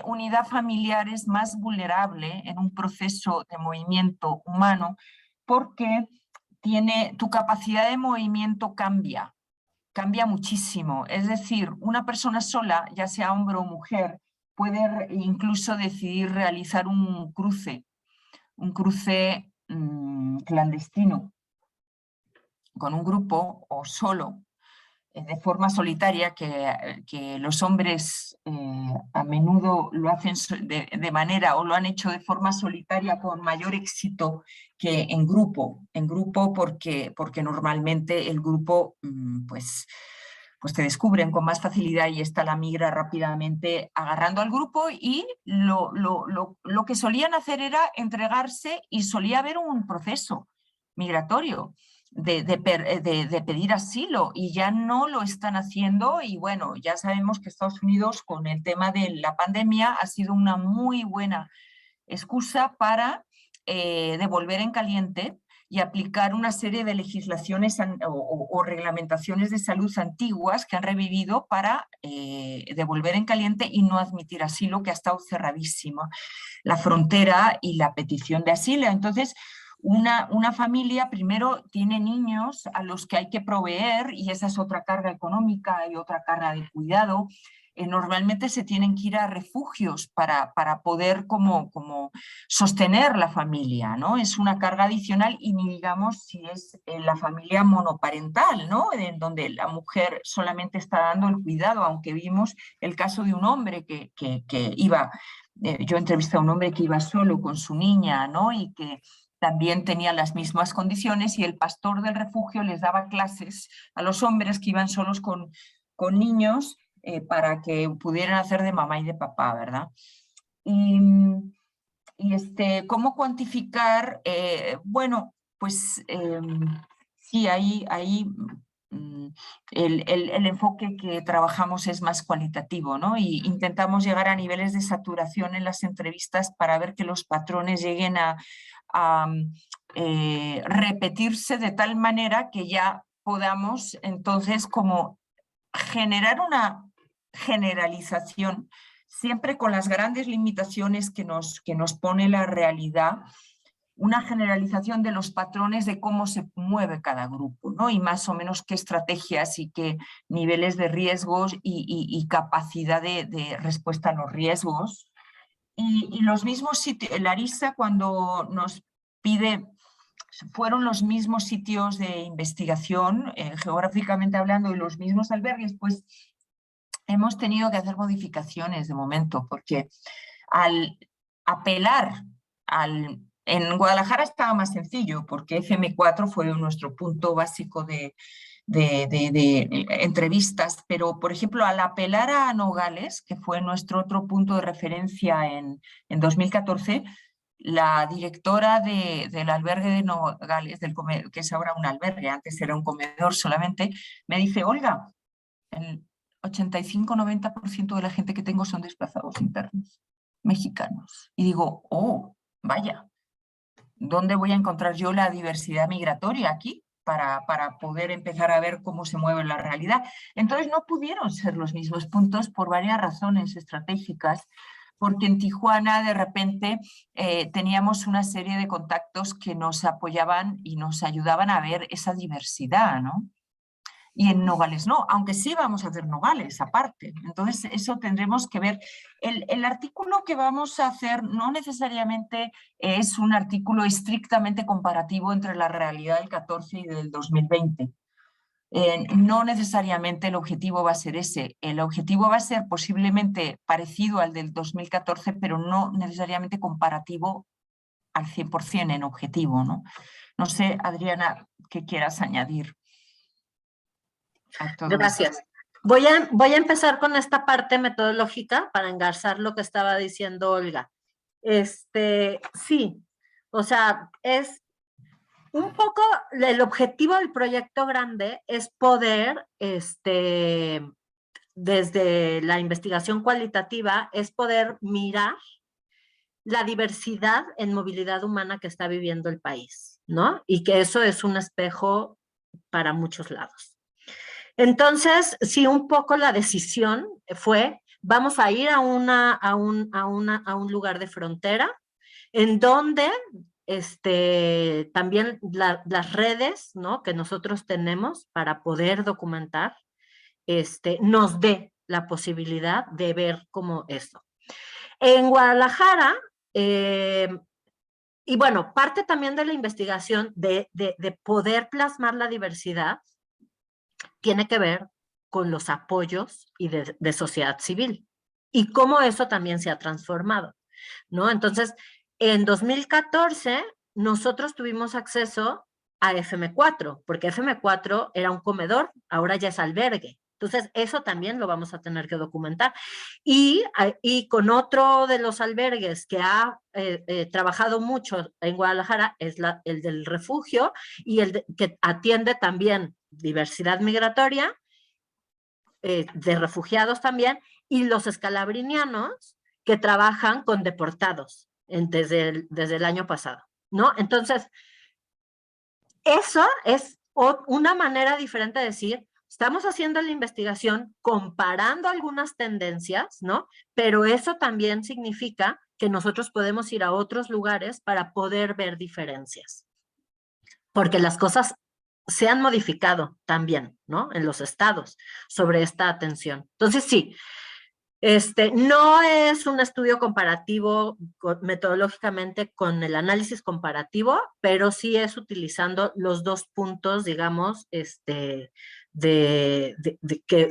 C: unidad familiar es más vulnerable en un proceso de movimiento humano porque tu capacidad de movimiento cambia muchísimo. Es decir, una persona sola, ya sea hombre o mujer, puede incluso decidir realizar un cruce clandestino con un grupo o solo, de forma solitaria, que los hombres a menudo lo hacen de manera, o lo han hecho de forma solitaria con mayor éxito que en grupo porque normalmente el grupo pues te descubren con más facilidad y esta la migra rápidamente agarrando al grupo, y lo que solían hacer era entregarse, y solía haber un proceso migratorio de pedir asilo, y ya no lo están haciendo. Y bueno, ya sabemos que Estados Unidos, con el tema de la pandemia, ha sido una muy buena excusa para devolver en caliente y aplicar una serie de legislaciones o reglamentaciones de salud antiguas que han revivido para devolver en caliente y no admitir asilo, que ha estado cerradísima la frontera y la petición de asilo. Entonces, una familia primero tiene niños a los que hay que proveer, y esa es otra carga económica y otra carga de cuidado. Normalmente se tienen que ir a refugios para poder como sostener la familia, ¿no? Es una carga adicional, y ni digamos si es la familia monoparental, ¿no? En donde la mujer solamente está dando el cuidado, aunque vimos el caso de un hombre que iba, yo entrevisté a un hombre que iba solo con su niña, ¿no? Y que también tenía las mismas condiciones, y el pastor del refugio les daba clases a los hombres que iban solos con niños, para que pudieran hacer de mamá y de papá, ¿verdad? Y ¿cómo cuantificar? Bueno, pues sí, ahí el enfoque que trabajamos es más cualitativo, ¿no? Y intentamos llegar a niveles de saturación en las entrevistas para ver que los patrones lleguen a repetirse de tal manera que ya podamos entonces como generar una generalización, siempre con las grandes limitaciones que nos pone la realidad, una generalización de los patrones de cómo se mueve cada grupo, ¿no? Y más o menos qué estrategias y qué niveles de riesgos y capacidad de respuesta a los riesgos. Y los mismos sitios, Larissa, cuando nos pide, fueron los mismos sitios de investigación, geográficamente hablando, y los mismos albergues, pues hemos tenido que hacer modificaciones de momento, porque al apelar en Guadalajara estaba más sencillo, porque FM4 fue nuestro punto básico de entrevistas, pero por ejemplo al apelar a Nogales, que fue nuestro otro punto de referencia en 2014, la directora del albergue de Nogales, que es ahora un albergue, antes era un comedor solamente, me dice: Olga, el 85-90% de la gente que tengo son desplazados internos mexicanos. Y digo, oh, vaya, ¿dónde voy a encontrar yo la diversidad migratoria aquí para poder empezar a ver cómo se mueve la realidad? Entonces no pudieron ser los mismos puntos por varias razones estratégicas, porque en Tijuana de repente teníamos una serie de contactos que nos apoyaban y nos ayudaban a ver esa diversidad, ¿no? Y en Nogales no, aunque sí vamos a hacer Nogales aparte. Entonces eso tendremos que ver. El artículo que vamos a hacer no necesariamente es un artículo estrictamente comparativo entre la realidad del 14 y del 2020. No necesariamente el objetivo va a ser ese. El objetivo va a ser posiblemente parecido al del 2014, pero no necesariamente comparativo al 100% en objetivo, ¿no? No sé, Adriana, ¿qué quieras añadir?
B: Gracias. Voy a empezar con esta parte metodológica para engarzar lo que estaba diciendo Olga. Sí, o sea, es un poco el objetivo del proyecto grande es poder, desde la investigación cualitativa, es poder mirar la diversidad en movilidad humana que está viviendo el país, ¿no? Y que eso es un espejo para muchos lados. Entonces, sí, un poco la decisión fue, vamos a ir a un lugar de frontera, en donde también las redes, ¿no?, que nosotros tenemos para poder documentar, nos dé la posibilidad de ver como eso. En Guadalajara, y bueno, parte también de la investigación de poder plasmar la diversidad tiene que ver con los apoyos y de sociedad civil y cómo eso también se ha transformado, ¿no? Entonces, en 2014 nosotros tuvimos acceso a FM4, porque FM4 era un comedor, ahora ya es albergue. Entonces, eso también lo vamos a tener que documentar. Y con otro de los albergues que ha trabajado mucho en Guadalajara es el del refugio y que atiende también diversidad migratoria, de refugiados también, y los escalabrinianos que trabajan con deportados desde el año pasado, ¿no? Entonces, eso es una manera diferente de decir, estamos haciendo la investigación comparando algunas tendencias, ¿no? Pero eso también significa que nosotros podemos ir a otros lugares para poder ver diferencias. Porque las cosas se han modificado también, ¿no? En los estados sobre esta atención. Entonces, sí, no es un estudio comparativo metodológicamente con el análisis comparativo, pero sí es utilizando los dos puntos, digamos, que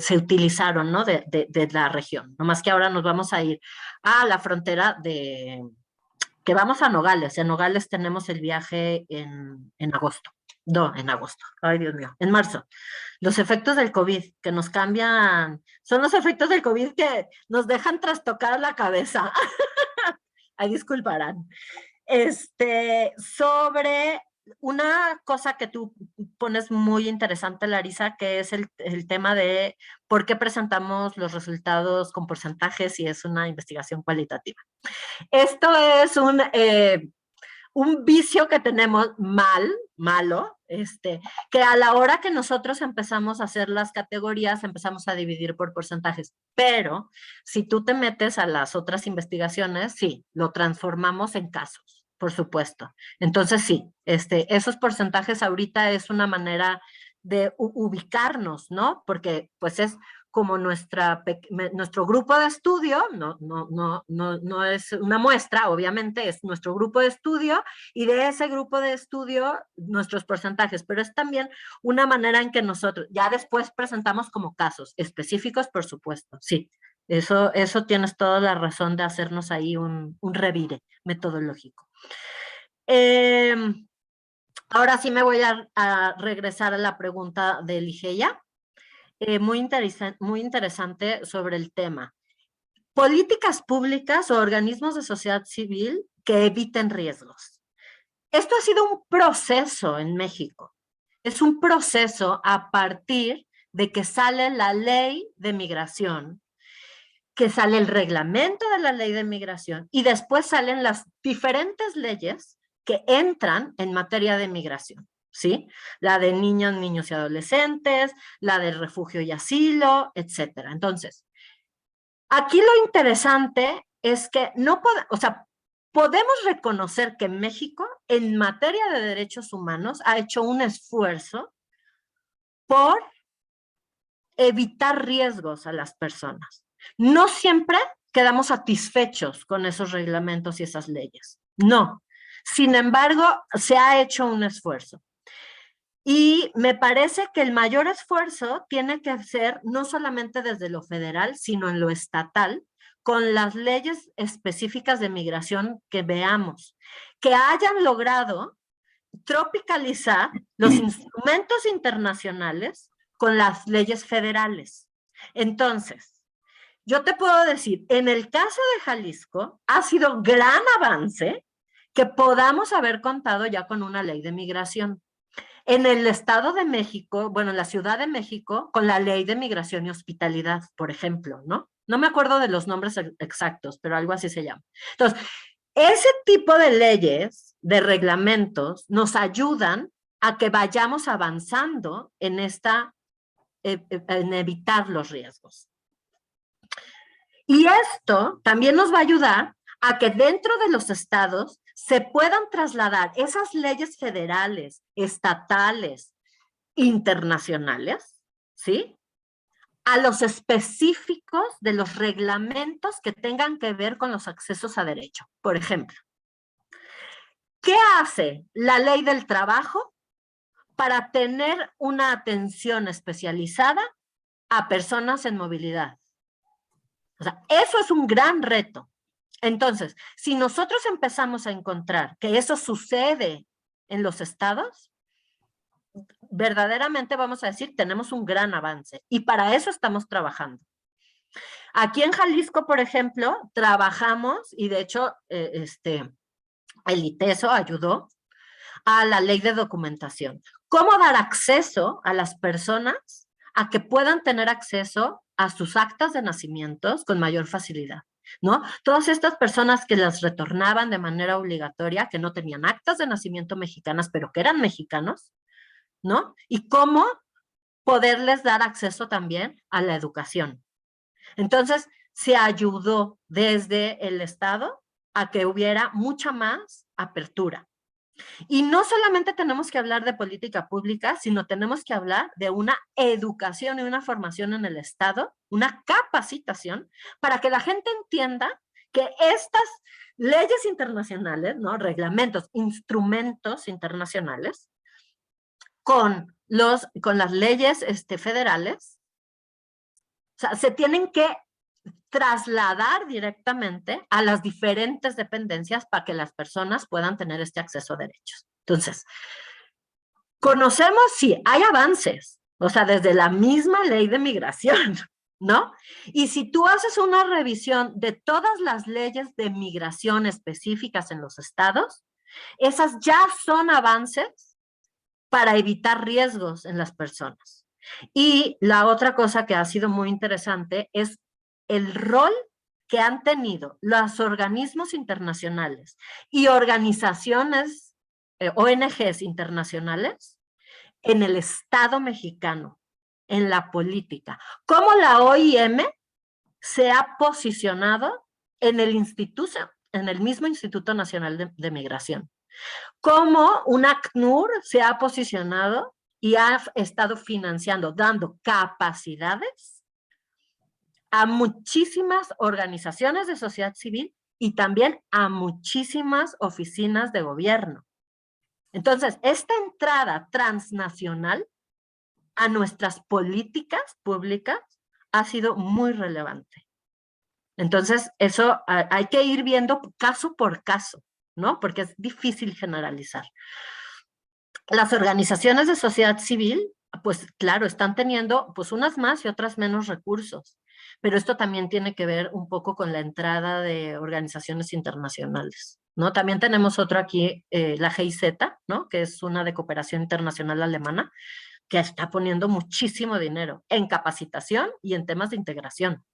B: se utilizaron, ¿no? De la región. Nomás que ahora nos vamos a ir a la frontera que vamos a Nogales. En Nogales tenemos el viaje en agosto. No, en agosto. Ay, Dios mío. En marzo. Los efectos del COVID que nos cambian, son los efectos del COVID que nos dejan trastocar la cabeza. Ahí disculparán. Sobre una cosa que tú pones muy interesante, Larisa, que es el tema de por qué presentamos los resultados con porcentajes si es una investigación cualitativa. Esto es un vicio que tenemos malo, que a la hora que nosotros empezamos a hacer las categorías, empezamos a dividir por porcentajes. Pero si tú te metes a las otras investigaciones, sí, lo transformamos en casos, por supuesto. Entonces sí, esos porcentajes ahorita es una manera de ubicarnos, ¿no? Porque pues es como nuestro grupo de estudio, no es una muestra, obviamente, es nuestro grupo de estudio, y de ese grupo de estudio nuestros porcentajes, pero es también una manera en que nosotros, ya después presentamos como casos específicos, por supuesto, sí, eso tienes toda la razón de hacernos ahí un revire metodológico. Ahora sí me voy a regresar a la pregunta de Ligeia. Muy interesante sobre el tema. Políticas públicas o organismos de sociedad civil que eviten riesgos. Esto ha sido un proceso en México. Es un proceso a partir de que sale la ley de migración, que sale el reglamento de la ley de migración y después salen las diferentes leyes que entran en materia de migración. ¿Sí? La de niños, niños y adolescentes, la de refugio y asilo, etcétera. Entonces, aquí lo interesante es que podemos reconocer que México, en materia de derechos humanos, ha hecho un esfuerzo por evitar riesgos a las personas. No siempre quedamos satisfechos con esos reglamentos y esas leyes. No. Sin embargo, se ha hecho un esfuerzo. Y me parece que el mayor esfuerzo tiene que ser no solamente desde lo federal, sino en lo estatal, con las leyes específicas de migración que veamos, que hayan logrado tropicalizar los instrumentos internacionales con las leyes federales. Entonces, yo te puedo decir, en el caso de Jalisco, ha sido gran avance que podamos haber contado ya con una ley de migración. En el Estado de México, bueno, en la Ciudad de México, con la Ley de Migración y Hospitalidad, por ejemplo, ¿no? No me acuerdo de los nombres exactos, pero algo así se llama. Entonces, Ese tipo de leyes, de reglamentos, nos ayudan a que vayamos avanzando en en evitar los riesgos. Y esto también nos va a ayudar a que dentro de los estados se puedan trasladar esas leyes federales, estatales, internacionales, ¿sí?, a los específicos de los reglamentos que tengan que ver con los accesos a derecho. Por ejemplo, ¿qué hace la ley del trabajo para tener una atención especializada a personas en movilidad? O sea, eso es un gran reto. Entonces, si nosotros empezamos a encontrar que eso sucede en los estados, verdaderamente vamos a decir, tenemos un gran avance. Y para eso estamos trabajando. Aquí en Jalisco, por ejemplo, trabajamos, y de hecho, el ITESO ayudó a la ley de documentación. ¿Cómo dar acceso a las personas a que puedan tener acceso a sus actas de nacimientos con mayor facilidad? ¿No? Todas estas personas que las retornaban de manera obligatoria, que no tenían actas de nacimiento mexicanas, pero que eran mexicanos, ¿no? Y cómo poderles dar acceso también a la educación. Entonces, se ayudó desde el Estado a que hubiera mucha más apertura. Y no solamente tenemos que hablar de política pública, sino tenemos que hablar de una educación y una formación en el Estado, una capacitación, para que la gente entienda que estas leyes internacionales, ¿no?, reglamentos, instrumentos internacionales, con las leyes federales, o sea, se tienen que trasladar directamente a las diferentes dependencias para que las personas puedan tener este acceso a derechos. Entonces, conocemos, sí, hay avances, o sea, desde la misma ley de migración, ¿no? Y si tú haces una revisión de todas las leyes de migración específicas en los estados, esas ya son avances para evitar riesgos en las personas. Y la otra cosa que ha sido muy interesante es el rol que han tenido los organismos internacionales y organizaciones, ONGs internacionales, en el Estado mexicano, en la política. Cómo la OIM se ha posicionado en el mismo Instituto Nacional de Migración. Cómo una ACNUR se ha posicionado y ha estado financiando, dando capacidades a muchísimas organizaciones de sociedad civil y también a muchísimas oficinas de gobierno. Entonces, esta entrada transnacional a nuestras políticas públicas ha sido muy relevante. Entonces, eso hay que ir viendo caso por caso, ¿no? Porque es difícil generalizar. Las organizaciones de sociedad civil, pues claro, están teniendo pues unas más y otras menos recursos, pero esto también tiene que ver un poco con la entrada de organizaciones internacionales, ¿no? También tenemos otro aquí, la GIZ, ¿no?, que es una de cooperación internacional alemana, que está poniendo muchísimo dinero en capacitación y en temas de integración,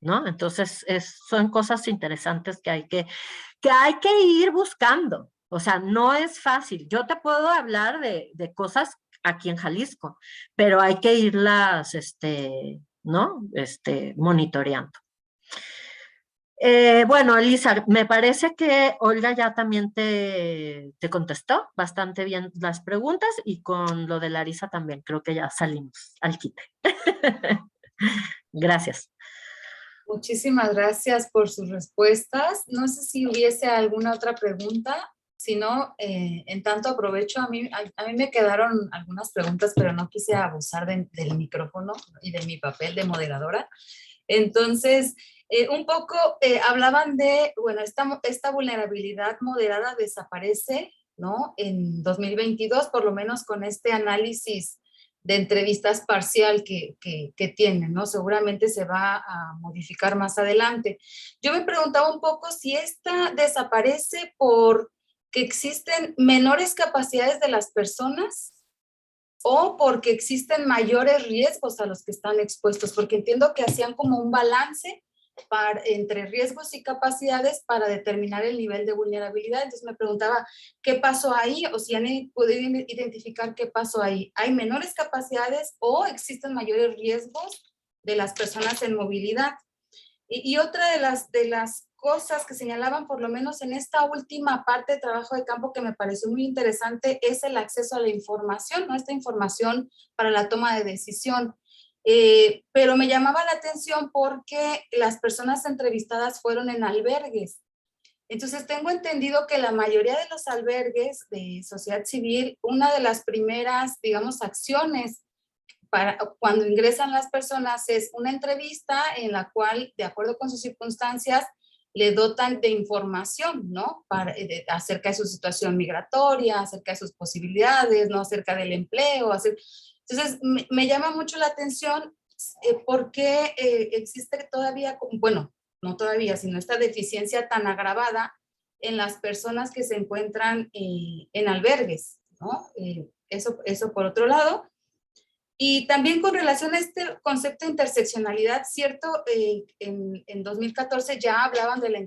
B: ¿no? Entonces, son cosas interesantes que hay que ir buscando. O sea, no es fácil. Yo te puedo hablar de cosas aquí en Jalisco, pero hay que irlas, ¿no?, monitoreando. Bueno, Elisa, me parece que Olga ya también te contestó bastante bien las preguntas, y con lo de Larisa también creo que ya salimos al quite. Gracias.
A: Muchísimas gracias por sus respuestas. No sé si hubiese alguna otra pregunta. Si no, en tanto aprovecho, a mí me quedaron algunas preguntas, pero no quise abusar del micrófono y de mi papel de moderadora. Entonces, un poco hablaban de, bueno, esta vulnerabilidad moderada desaparece, ¿no?, en 2022, por lo menos con este análisis de entrevistas parcial que tienen, ¿no? Seguramente se va a modificar más adelante. Yo me preguntaba un poco si esta desaparece por que existen menores capacidades de las personas o porque existen mayores riesgos a los que están expuestos, porque entiendo que hacían como un balance entre riesgos y capacidades para determinar el nivel de vulnerabilidad. Entonces me preguntaba, ¿qué pasó ahí? O si han podido identificar qué pasó ahí. ¿Hay menores capacidades o existen mayores riesgos de las personas en movilidad? Y otra de las cosas que señalaban, por lo menos en esta última parte de trabajo de campo que me pareció muy interesante, es el acceso a la información, ¿no? Esta información para la toma de decisión. Pero me llamaba la atención porque las personas entrevistadas fueron en albergues. Entonces tengo entendido que la mayoría de los albergues de sociedad civil, una de las primeras, digamos, acciones para cuando ingresan las personas es una entrevista en la cual, de acuerdo con sus circunstancias, le dotan de información, ¿no? Acerca de su situación migratoria, acerca de sus posibilidades, ¿no? Acerca del empleo. Entonces, me llama mucho la atención por qué existe todavía, bueno, no todavía, sino esta deficiencia tan agravada en las personas que se encuentran en albergues, ¿no? Eso por otro lado. Y también con relación a este concepto de interseccionalidad, cierto, en 2014 ya hablaban de la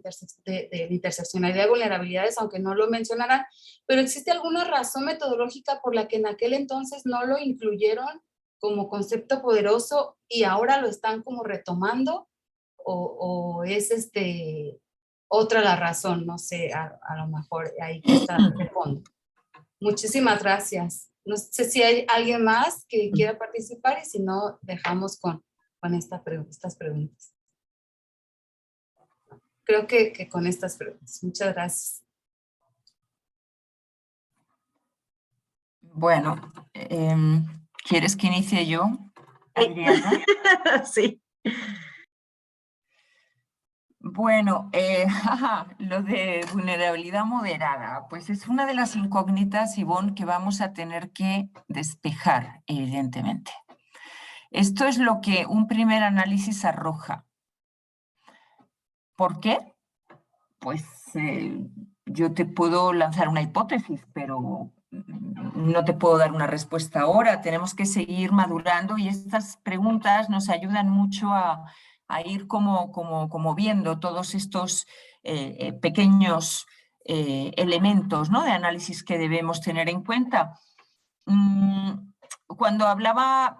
A: interseccionalidad de vulnerabilidades, aunque no lo mencionarán, pero ¿existe alguna razón metodológica por la que en aquel entonces no lo incluyeron como concepto poderoso y ahora lo están como retomando? ¿O es otra la razón? No sé, a lo mejor ahí está de fondo. Muchísimas gracias. No sé si hay alguien más que quiera participar y si no, dejamos con estas preguntas. Creo que con estas preguntas. Muchas gracias.
C: Bueno, ¿quieres que inicie yo, Adriana?
B: Sí.
C: Bueno, lo de vulnerabilidad moderada, pues es una de las incógnitas, Ivonne, que vamos a tener que despejar, evidentemente. Esto es lo que un primer análisis arroja. ¿Por qué? Pues yo te puedo lanzar una hipótesis, pero no te puedo dar una respuesta ahora. Tenemos que seguir madurando y estas preguntas nos ayudan mucho a ir como viendo todos estos pequeños elementos, ¿no?, de análisis que debemos tener en cuenta. Cuando hablaba,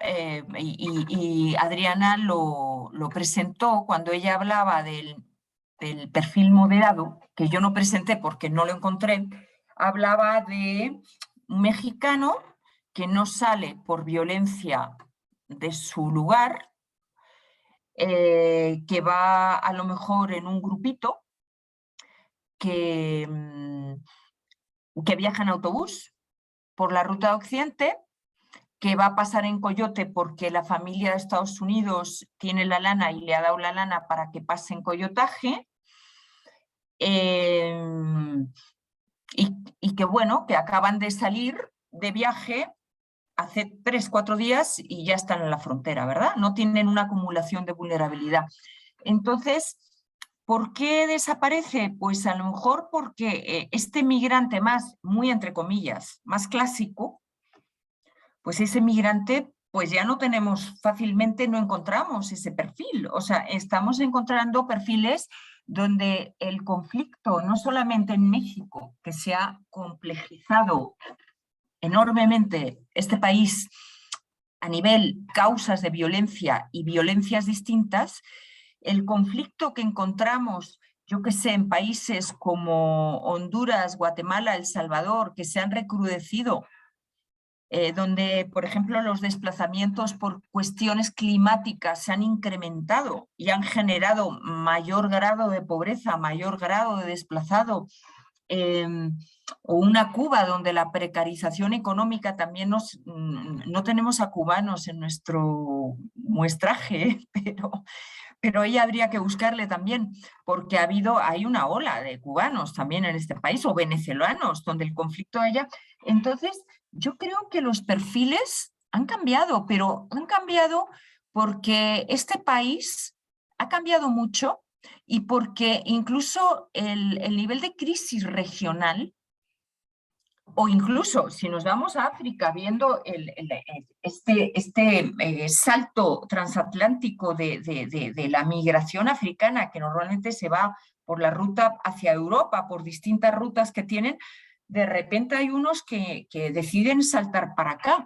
C: y Adriana lo presentó, cuando ella hablaba del perfil moderado, que yo no presenté porque no lo encontré, hablaba de un mexicano que no sale por violencia de su lugar, que va a lo mejor en un grupito, que viaja en autobús por la ruta de Occidente, que va a pasar en Coyote porque la familia de Estados Unidos tiene la lana y le ha dado la lana para que pase en coyotaje, y que bueno, que acaban de salir de viaje hace 3-4 días y ya están en la frontera, ¿verdad? No tienen una acumulación de vulnerabilidad. Entonces, ¿por qué desaparece? Pues a lo mejor porque este migrante más, muy entre comillas, más clásico, pues ese migrante, pues ya no tenemos fácilmente, no encontramos ese perfil. O sea, estamos encontrando perfiles donde el conflicto, no solamente en México, que se ha complejizado enormemente este país a nivel causas de violencia y violencias distintas, el conflicto que encontramos, yo que sé, en países como Honduras, Guatemala, El Salvador, que se han recrudecido, donde, por ejemplo, los desplazamientos por cuestiones climáticas se han incrementado y han generado mayor grado de pobreza, mayor grado de desplazado, o una Cuba donde la precarización económica también no tenemos a cubanos en nuestro muestraje, pero ahí habría que buscarle también, porque hay una ola de cubanos también en este país, o venezolanos, donde el conflicto haya. Entonces, yo creo que los perfiles han cambiado, pero han cambiado porque este país ha cambiado mucho y porque incluso el nivel de crisis regional O incluso, si nos vamos a África, viendo este salto transatlántico de la migración africana, que normalmente se va por la ruta hacia Europa, por distintas rutas que tienen, de repente hay unos que deciden saltar para acá.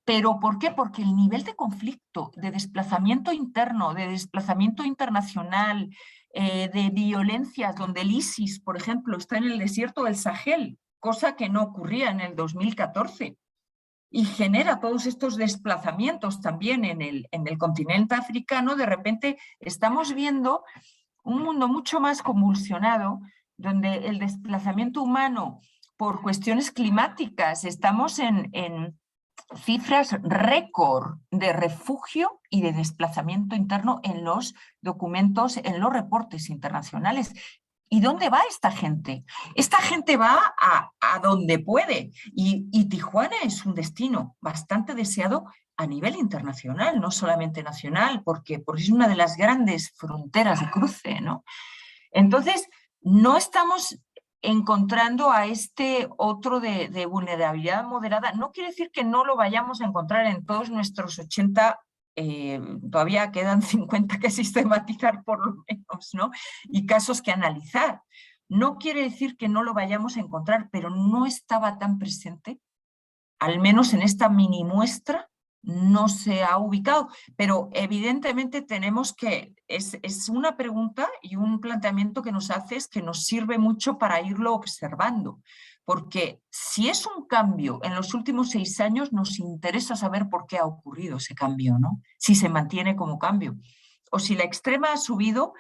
C: ¿Pero por qué? Porque el nivel de conflicto, de desplazamiento interno, de desplazamiento internacional, de violencias, donde el ISIS, por ejemplo, está en el desierto del Sahel, cosa que no ocurría en el 2014, y genera todos estos desplazamientos también en el continente africano, de repente estamos viendo un mundo mucho más convulsionado, donde el desplazamiento humano por cuestiones climáticas, estamos en cifras récord de refugio y de desplazamiento interno en los documentos, en los reportes internacionales. ¿Y dónde va esta gente? Esta gente va a donde puede. Y Tijuana es un destino bastante deseado a nivel internacional, no solamente nacional, porque es una de las grandes fronteras de cruce, ¿no? Entonces, no estamos encontrando a este otro de vulnerabilidad moderada. No quiere decir que no lo vayamos a encontrar en todos nuestros 80, todavía quedan 50 que sistematizar por lo menos, ¿no? Y casos que analizar. No quiere decir que no lo vayamos a encontrar, pero no estaba tan presente, al menos en esta mini muestra, no se ha ubicado, pero evidentemente tenemos que, es una pregunta y un planteamiento que nos haces que nos sirve mucho para irlo observando, porque si es un cambio en los últimos 6 años, nos interesa saber por qué ha ocurrido ese cambio, ¿no? Si se mantiene como cambio, o si la extrema ha subido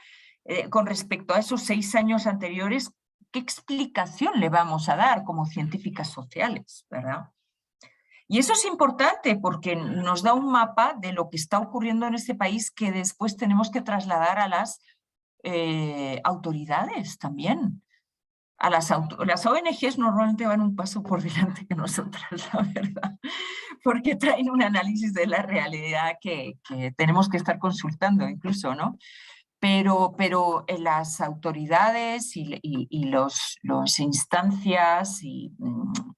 C: con respecto a esos 6 años anteriores, ¿qué explicación le vamos a dar como científicas sociales, verdad? Y eso es importante porque nos da un mapa de lo que está ocurriendo en este país que después tenemos que trasladar a las autoridades también. Las ONGs normalmente van un paso por delante que nosotras, la verdad, porque traen un análisis de la realidad que tenemos que estar consultando incluso, ¿no? Pero las autoridades y los instancias y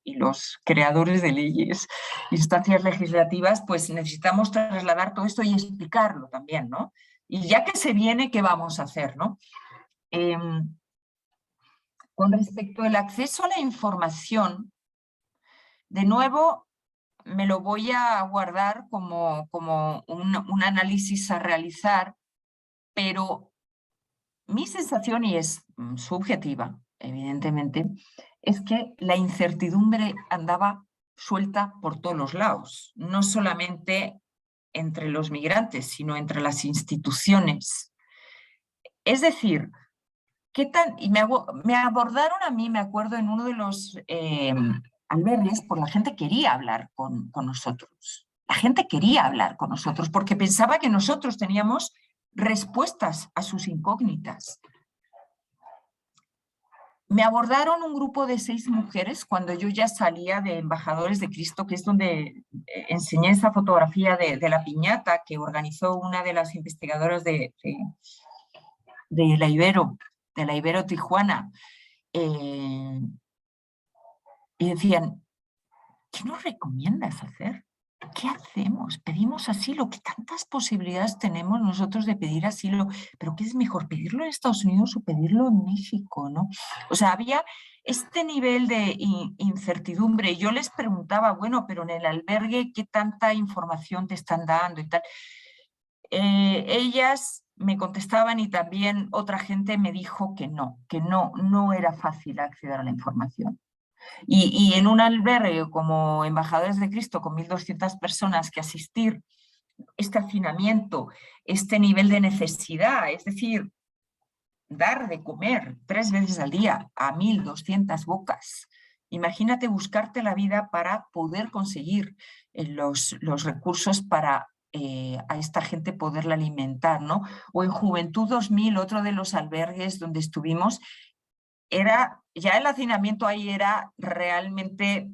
C: los creadores de leyes, instancias legislativas, pues necesitamos trasladar todo esto y explicarlo también, ¿no? Y ya que se viene, ¿qué vamos a hacer, no? Con respecto al acceso a la información, de nuevo, me lo voy a guardar como un análisis a realizar, pero mi sensación, y es subjetiva, evidentemente, es que la incertidumbre andaba suelta por todos los lados, no solamente entre los migrantes, sino entre las instituciones. Es decir, ¿qué tan? Y me abordaron a mí, me acuerdo, en uno de los albergues, por la gente quería hablar con nosotros. La gente quería hablar con nosotros porque pensaba que nosotros teníamos respuestas a sus incógnitas. Me abordaron un grupo de 6 mujeres cuando yo ya salía de Embajadores de Cristo, que es donde enseñé esa fotografía de la piñata que organizó una de las investigadoras de la Ibero Tijuana. Y decían, ¿qué nos recomiendas hacer? ¿Qué hacemos? ¿Pedimos asilo? ¿Qué tantas posibilidades tenemos nosotros de pedir asilo? ¿Pero qué es mejor, pedirlo en Estados Unidos o pedirlo en México, no? O sea, había este nivel de incertidumbre. Yo les preguntaba, bueno, pero en el albergue, ¿qué tanta información te están dando y tal? Ellas me contestaban y también otra gente me dijo que no era fácil acceder a la información. Y en un albergue como Embajadores de Cristo, con 1.200 personas que asistir, este hacinamiento, este nivel de necesidad, es decir, dar de comer 3 veces al día a 1.200 bocas. Imagínate buscarte la vida para poder conseguir los recursos para a esta gente poderla alimentar, ¿no? O en Juventud 2000, otro de los albergues donde estuvimos, ya el hacinamiento ahí era realmente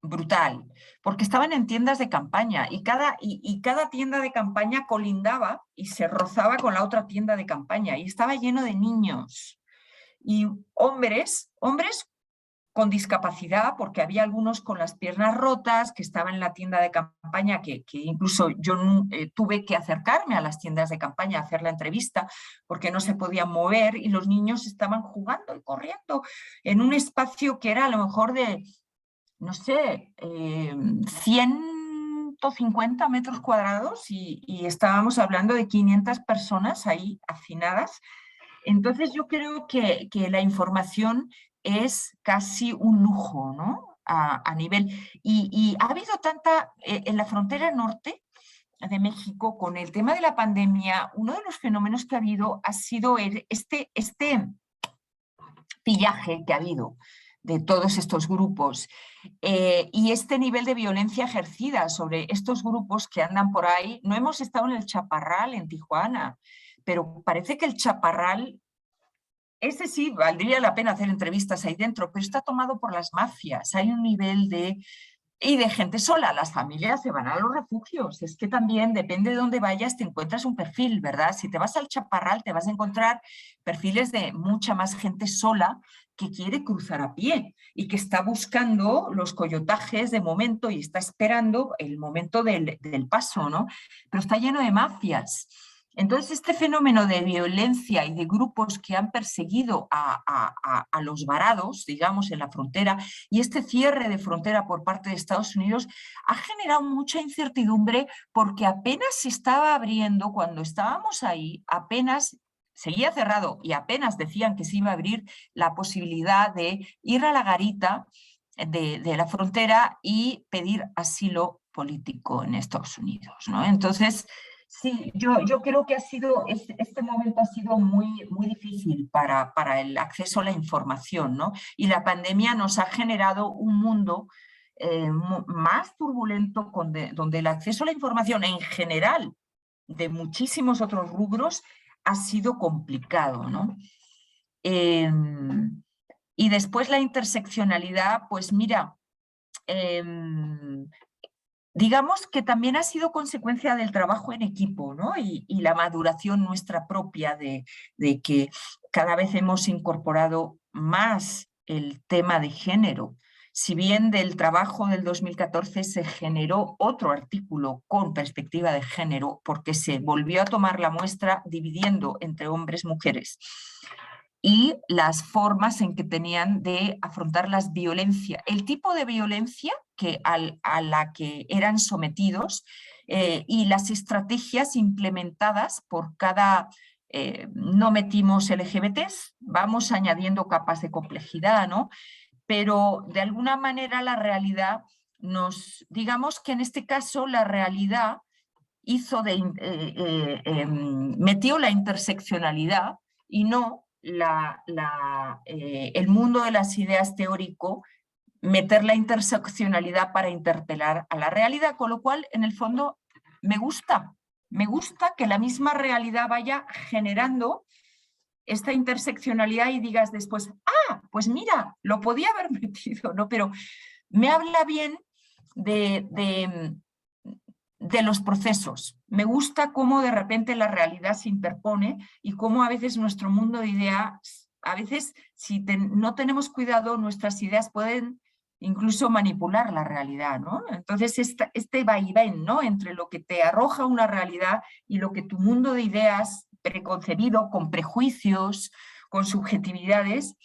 C: brutal, porque estaban en tiendas de campaña y cada tienda de campaña colindaba y se rozaba con la otra tienda de campaña y estaba lleno de niños y hombres con discapacidad, porque había algunos con las piernas rotas, que estaban en la tienda de campaña, que incluso yo tuve que acercarme a las tiendas de campaña a hacer la entrevista, porque no se podían mover y los niños estaban jugando y corriendo en un espacio que era a lo mejor de, no sé, 150 metros cuadrados y estábamos hablando de 500 personas ahí hacinadas. Entonces yo creo que la información es casi un lujo, ¿no? A nivel. Y ha habido tanta, en la frontera norte de México, con el tema de la pandemia, uno de los fenómenos que ha habido ha sido este pillaje que ha habido de todos estos grupos y este nivel de violencia ejercida sobre estos grupos que andan por ahí. No hemos estado en el Chaparral, en Tijuana, pero parece que el Chaparral, ese sí, valdría la pena hacer entrevistas ahí dentro, pero está tomado por las mafias. Hay un nivel de gente sola. Las familias se van a los refugios. Es que también depende de dónde vayas, te encuentras un perfil, ¿verdad? Si te vas al Chaparral, te vas a encontrar perfiles de mucha más gente sola que quiere cruzar a pie y que está buscando los coyotajes de momento y está esperando el momento del paso, ¿no? Pero está lleno de mafias. Entonces, este fenómeno de violencia y de grupos que han perseguido a los varados, digamos, en la frontera, y este cierre de frontera por parte de Estados Unidos ha generado mucha incertidumbre porque apenas se estaba abriendo, cuando estábamos ahí, apenas seguía cerrado y apenas decían que se iba a abrir la posibilidad de ir a la garita de la frontera y pedir asilo político en Estados Unidos, ¿no? Entonces, sí, yo creo que este momento ha sido muy, muy difícil para el acceso a la información, ¿no? Y la pandemia nos ha generado un mundo más turbulento donde el acceso a la información en general de muchísimos otros rubros ha sido complicado, ¿no? Y después la interseccionalidad, pues mira, digamos que también ha sido consecuencia del trabajo en equipo, ¿no? Y la maduración nuestra propia de que cada vez hemos incorporado más el tema de género. Si bien del trabajo del 2014 se generó otro artículo con perspectiva de género, porque se volvió a tomar la muestra dividiendo entre hombres y mujeres y las formas en que tenían de afrontar las violencias, el tipo de violencia a la que eran sometidos y las estrategias implementadas por cada... no metimos LGBTs, vamos añadiendo capas de complejidad, ¿no? Pero de alguna manera la realidad digamos que en este caso la realidad metió la interseccionalidad y no el mundo de las ideas teórico, meter la interseccionalidad para interpelar a la realidad, con lo cual, en el fondo, me gusta que la misma realidad vaya generando esta interseccionalidad y digas después, pues mira, lo podía haber metido, ¿no? Pero me habla bien de los procesos. Me gusta cómo de repente la realidad se interpone y cómo a veces nuestro mundo de ideas, a veces si no tenemos cuidado, nuestras ideas pueden incluso manipular la realidad, ¿no? Entonces este vaivén, ¿no? Entre lo que te arroja una realidad y lo que tu mundo de ideas preconcebido, con prejuicios, con subjetividades,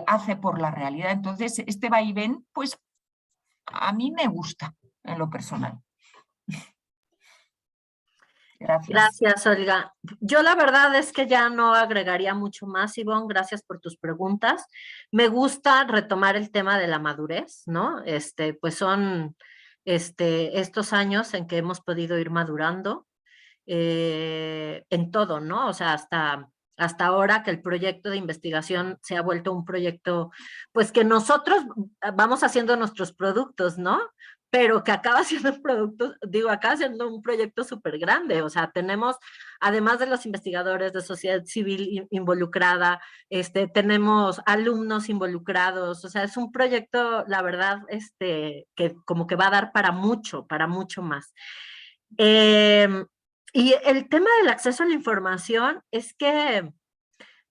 C: hace por la realidad. Entonces este vaivén, pues a mí me gusta en lo personal. Gracias.
B: Gracias, Olga. Yo la verdad es que ya no agregaría mucho más, Ivonne. Gracias por tus preguntas. Me gusta retomar el tema de la madurez, ¿no? Pues son estos años en que hemos podido ir madurando en todo, ¿no? O sea, hasta ahora que el proyecto de investigación se ha vuelto un proyecto, pues que nosotros vamos haciendo nuestros productos, ¿no? Pero que acaba siendo un proyecto súper grande. O sea, tenemos, además de los investigadores de sociedad civil involucrada, tenemos alumnos involucrados. O sea, es un proyecto, la verdad, que como que va a dar para mucho más. Y el tema del acceso a la información es que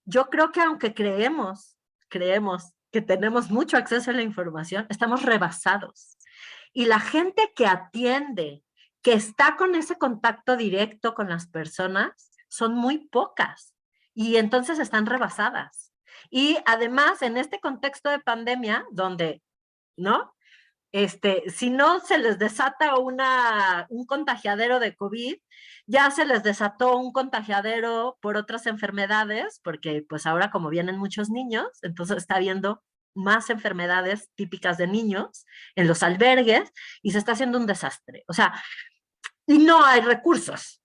B: yo creo que aunque creemos que tenemos mucho acceso a la información, estamos rebasados. Y la gente que atiende, que está con ese contacto directo con las personas, son muy pocas. Y entonces están rebasadas. Y además, en este contexto de pandemia, donde, ¿no? Si no se les desata un contagiadero de COVID, ya se les desató un contagiadero por otras enfermedades, porque pues ahora como vienen muchos niños, entonces está habiendo más enfermedades típicas de niños en los albergues y se está haciendo un desastre. O sea, y no hay recursos,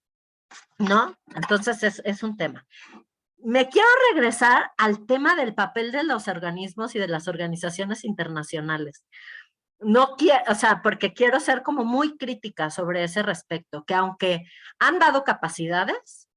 B: ¿no? Entonces es un tema. Me quiero regresar al tema del papel de los organismos y de las organizaciones internacionales. No quiero, o sea, porque quiero ser como muy crítica sobre ese respecto, que aunque han dado capacidades,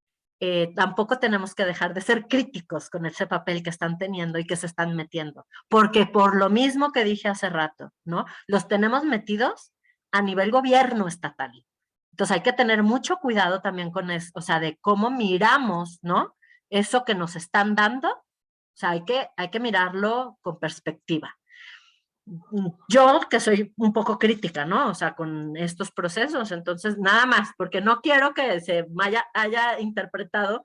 B: tampoco tenemos que dejar de ser críticos con ese papel que están teniendo y que se están metiendo, porque por lo mismo que dije hace rato, ¿no? Los tenemos metidos a nivel gobierno estatal. Entonces hay que tener mucho cuidado también con eso, o sea, de cómo miramos, ¿no? Eso que nos están dando, o sea, hay que mirarlo con perspectiva. Yo que soy un poco crítica, ¿no? O sea, con estos procesos, entonces nada más, porque no quiero que se haya interpretado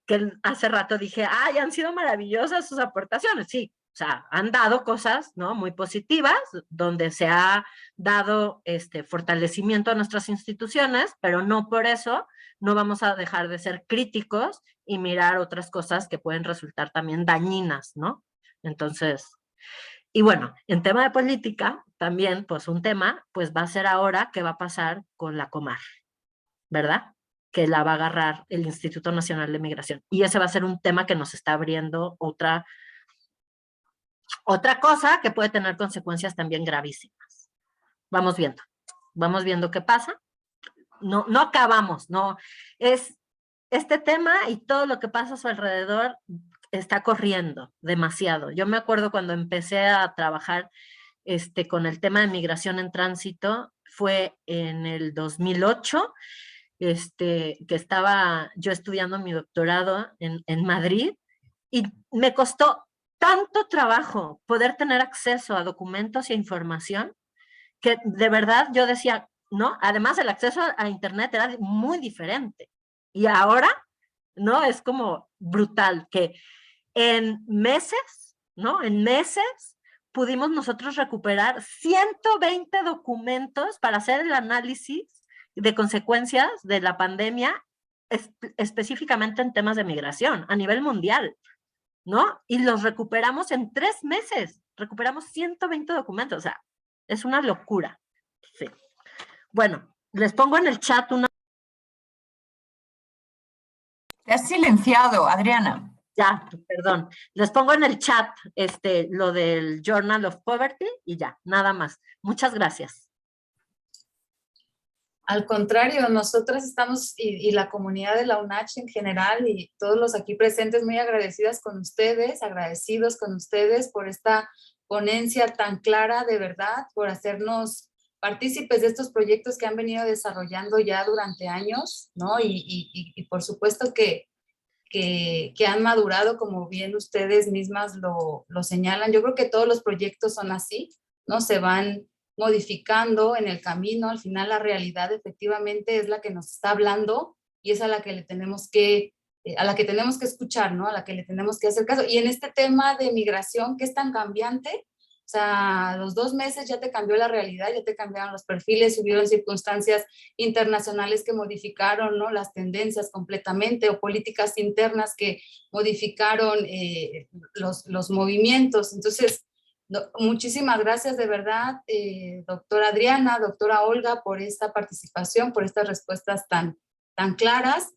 B: que hace rato dije, ay, han sido maravillosas sus aportaciones, sí, o sea, han dado cosas, ¿no? Muy positivas, donde se ha dado fortalecimiento a nuestras instituciones, pero no por eso no vamos a dejar de ser críticos y mirar otras cosas que pueden resultar también dañinas, ¿no? Entonces, y bueno, en tema de política, también, pues un tema, pues va a ser ahora qué va a pasar con la Comar, ¿verdad? Que la va a agarrar el Instituto Nacional de Migración. Y ese va a ser un tema que nos está abriendo otra cosa que puede tener consecuencias también gravísimas. Vamos viendo qué pasa. No acabamos, no. Es este tema y todo lo que pasa a su alrededor está corriendo demasiado. Yo me acuerdo cuando empecé a trabajar con el tema de migración en tránsito, fue en el 2008, que estaba yo estudiando mi doctorado en Madrid, y me costó tanto trabajo poder tener acceso a documentos e información, que de verdad yo decía, ¿no? Además el acceso a internet era muy diferente. Y ahora, ¿no? Es como brutal que en meses, ¿no? En meses pudimos nosotros recuperar 120 documentos para hacer el análisis de consecuencias de la pandemia, específicamente en temas de migración a nivel mundial, ¿no? Y los recuperamos en 3 meses, recuperamos 120 documentos, o sea, es una locura. Sí. Bueno, les pongo en el chat una...
C: Te has silenciado, Adriana.
B: Ya, perdón. Les pongo en el chat lo del Journal of Poverty y ya, nada más. Muchas gracias.
A: Al contrario, nosotras estamos, y la comunidad de la UNACH en general, y todos los aquí presentes, muy agradecidos con ustedes por esta ponencia tan clara, de verdad, por hacernos partícipes de estos proyectos que han venido desarrollando ya durante años, ¿no? Y por supuesto que han madurado, como bien ustedes mismas lo señalan. Yo creo que todos los proyectos son así, ¿no? Se van modificando en el camino. Al final la realidad efectivamente es la que nos está hablando y es a la que le tenemos que escuchar, ¿no? A la que le tenemos que hacer caso. Y en este tema de migración, que es tan cambiante, o sea, los 2 meses ya te cambió la realidad, ya te cambiaron los perfiles, hubieron circunstancias internacionales que modificaron, ¿no? Las tendencias completamente, o políticas internas que modificaron los movimientos. Entonces, muchísimas gracias de verdad, doctora Adriana, doctora Olga, por esta participación, por estas respuestas tan claras.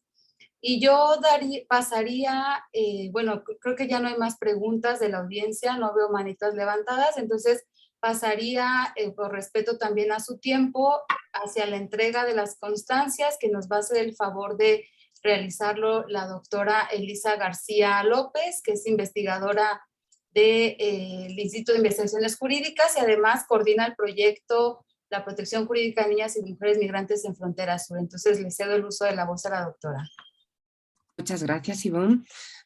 A: Y yo pasaría, bueno, creo que ya no hay más preguntas de la audiencia, no veo manitas levantadas, entonces pasaría, por respeto también a su tiempo, hacia la entrega de las constancias, que nos va a hacer el favor de realizarlo la doctora Elisa García López, que es investigadora del Instituto de Investigaciones Jurídicas y además coordina el proyecto La Protección Jurídica de Niñas y Mujeres Migrantes en Frontera Sur. Entonces le cedo el uso de la voz a la doctora.
E: Muchas gracias, Ivonne.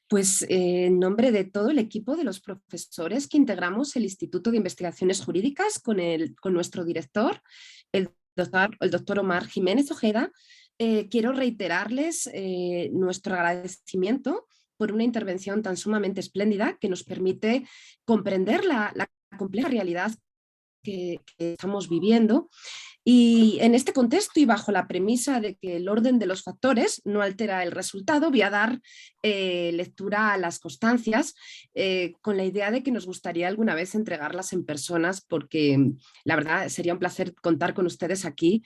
E: Pues en nombre de todo el equipo de los profesores que integramos el Instituto de Investigaciones Jurídicas con nuestro director, el doctor Omar Jiménez Ojeda, quiero reiterarles nuestro agradecimiento por una intervención tan sumamente espléndida que nos permite comprender la compleja realidad que estamos viviendo. Y en este contexto y bajo la premisa de que el orden de los factores no altera el resultado, voy a dar lectura a las constancias con la idea de que nos gustaría alguna vez entregarlas en personas, porque la verdad sería un placer contar con ustedes aquí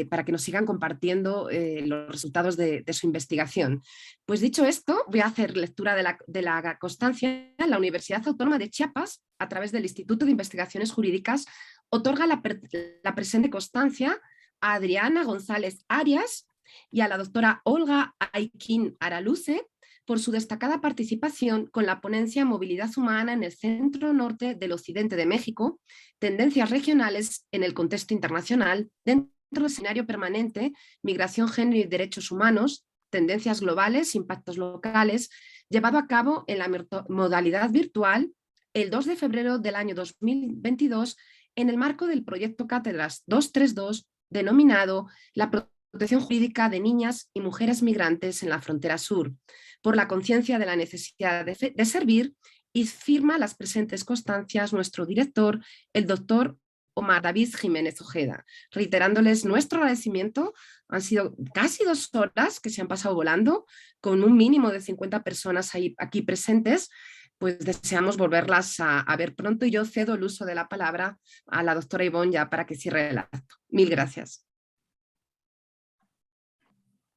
E: para que nos sigan compartiendo los resultados de su investigación. Pues dicho esto, voy a hacer lectura de la constancia. La Universidad Autónoma de Chiapas, a través del Instituto de Investigaciones Jurídicas, otorga la presente constancia a Adriana González Arias y a la doctora Olga Ayquín Araluce por su destacada participación con la ponencia Movilidad Humana en el Centro Norte del Occidente de México, tendencias regionales en el contexto internacional, dentro del escenario permanente, migración, género y derechos humanos, tendencias globales, impactos locales, llevado a cabo en la modalidad virtual el 2 de febrero del año 2022 en el marco del proyecto Cátedras 232, denominado La protección jurídica de niñas y mujeres migrantes en la frontera sur, por la conciencia de la necesidad de servir, y firma las presentes constancias nuestro director, el doctor Omar David Jiménez Ojeda. Reiterándoles nuestro agradecimiento, han sido casi 2 horas que se han pasado volando, con un mínimo de 50 personas aquí presentes. Pues deseamos volverlas a ver pronto, y yo cedo el uso de la palabra a la doctora Ivonne ya para que cierre el acto. Mil gracias.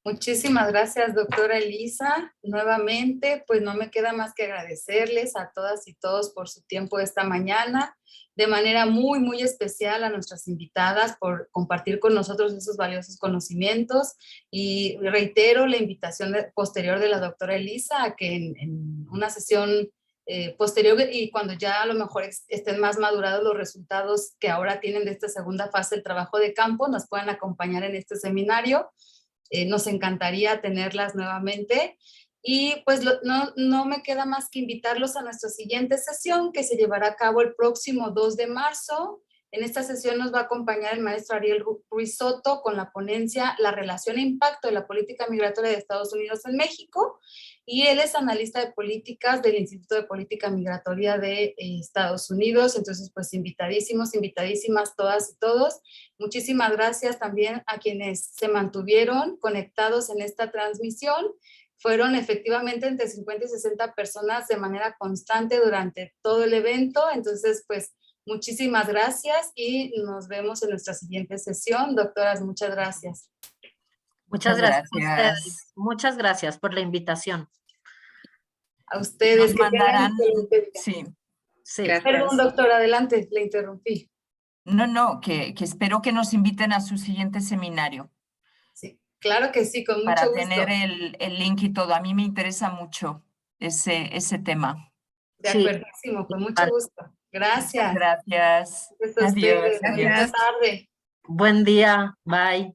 A: Muchísimas gracias, doctora Elisa. Nuevamente, pues no me queda más que agradecerles a todas y todos por su tiempo esta mañana, de manera muy, muy especial a nuestras invitadas por compartir con nosotros esos valiosos conocimientos, y reitero la invitación posterior de la doctora Elisa a que en una sesión posterior, y cuando ya a lo mejor estén más madurados los resultados que ahora tienen de esta segunda fase del trabajo de campo, nos puedan acompañar en este seminario. Nos encantaría tenerlas nuevamente. Y pues no me queda más que invitarlos a nuestra siguiente sesión, que se llevará a cabo el próximo 2 de marzo. En esta sesión nos va a acompañar el maestro Ariel Ruiz Soto con la ponencia La relación e impacto de la política migratoria de Estados Unidos en México, y él es analista de políticas del Instituto de Política Migratoria de Estados Unidos. Entonces, pues invitadísimos, invitadísimas todas y todos. Muchísimas gracias también a quienes se mantuvieron conectados en esta transmisión. Fueron efectivamente entre 50 y 60 personas de manera constante durante todo el evento. Entonces, pues muchísimas gracias y nos vemos en nuestra siguiente sesión. Doctoras, muchas gracias.
B: Muchas gracias a ustedes. Muchas gracias por la invitación.
A: A ustedes.
C: Nos mandarán, sí.
A: Perdón, doctora, adelante, le interrumpí.
C: No, que espero que nos inviten a su siguiente seminario.
A: Sí, claro que sí, con mucho
C: para
A: gusto.
C: Tener el link y todo. A mí me interesa mucho ese tema.
A: De acuerdísimo, con mucho gusto. Gracias.
C: Gracias.
A: Adiós. Buena tarde.
B: Buen día. Bye.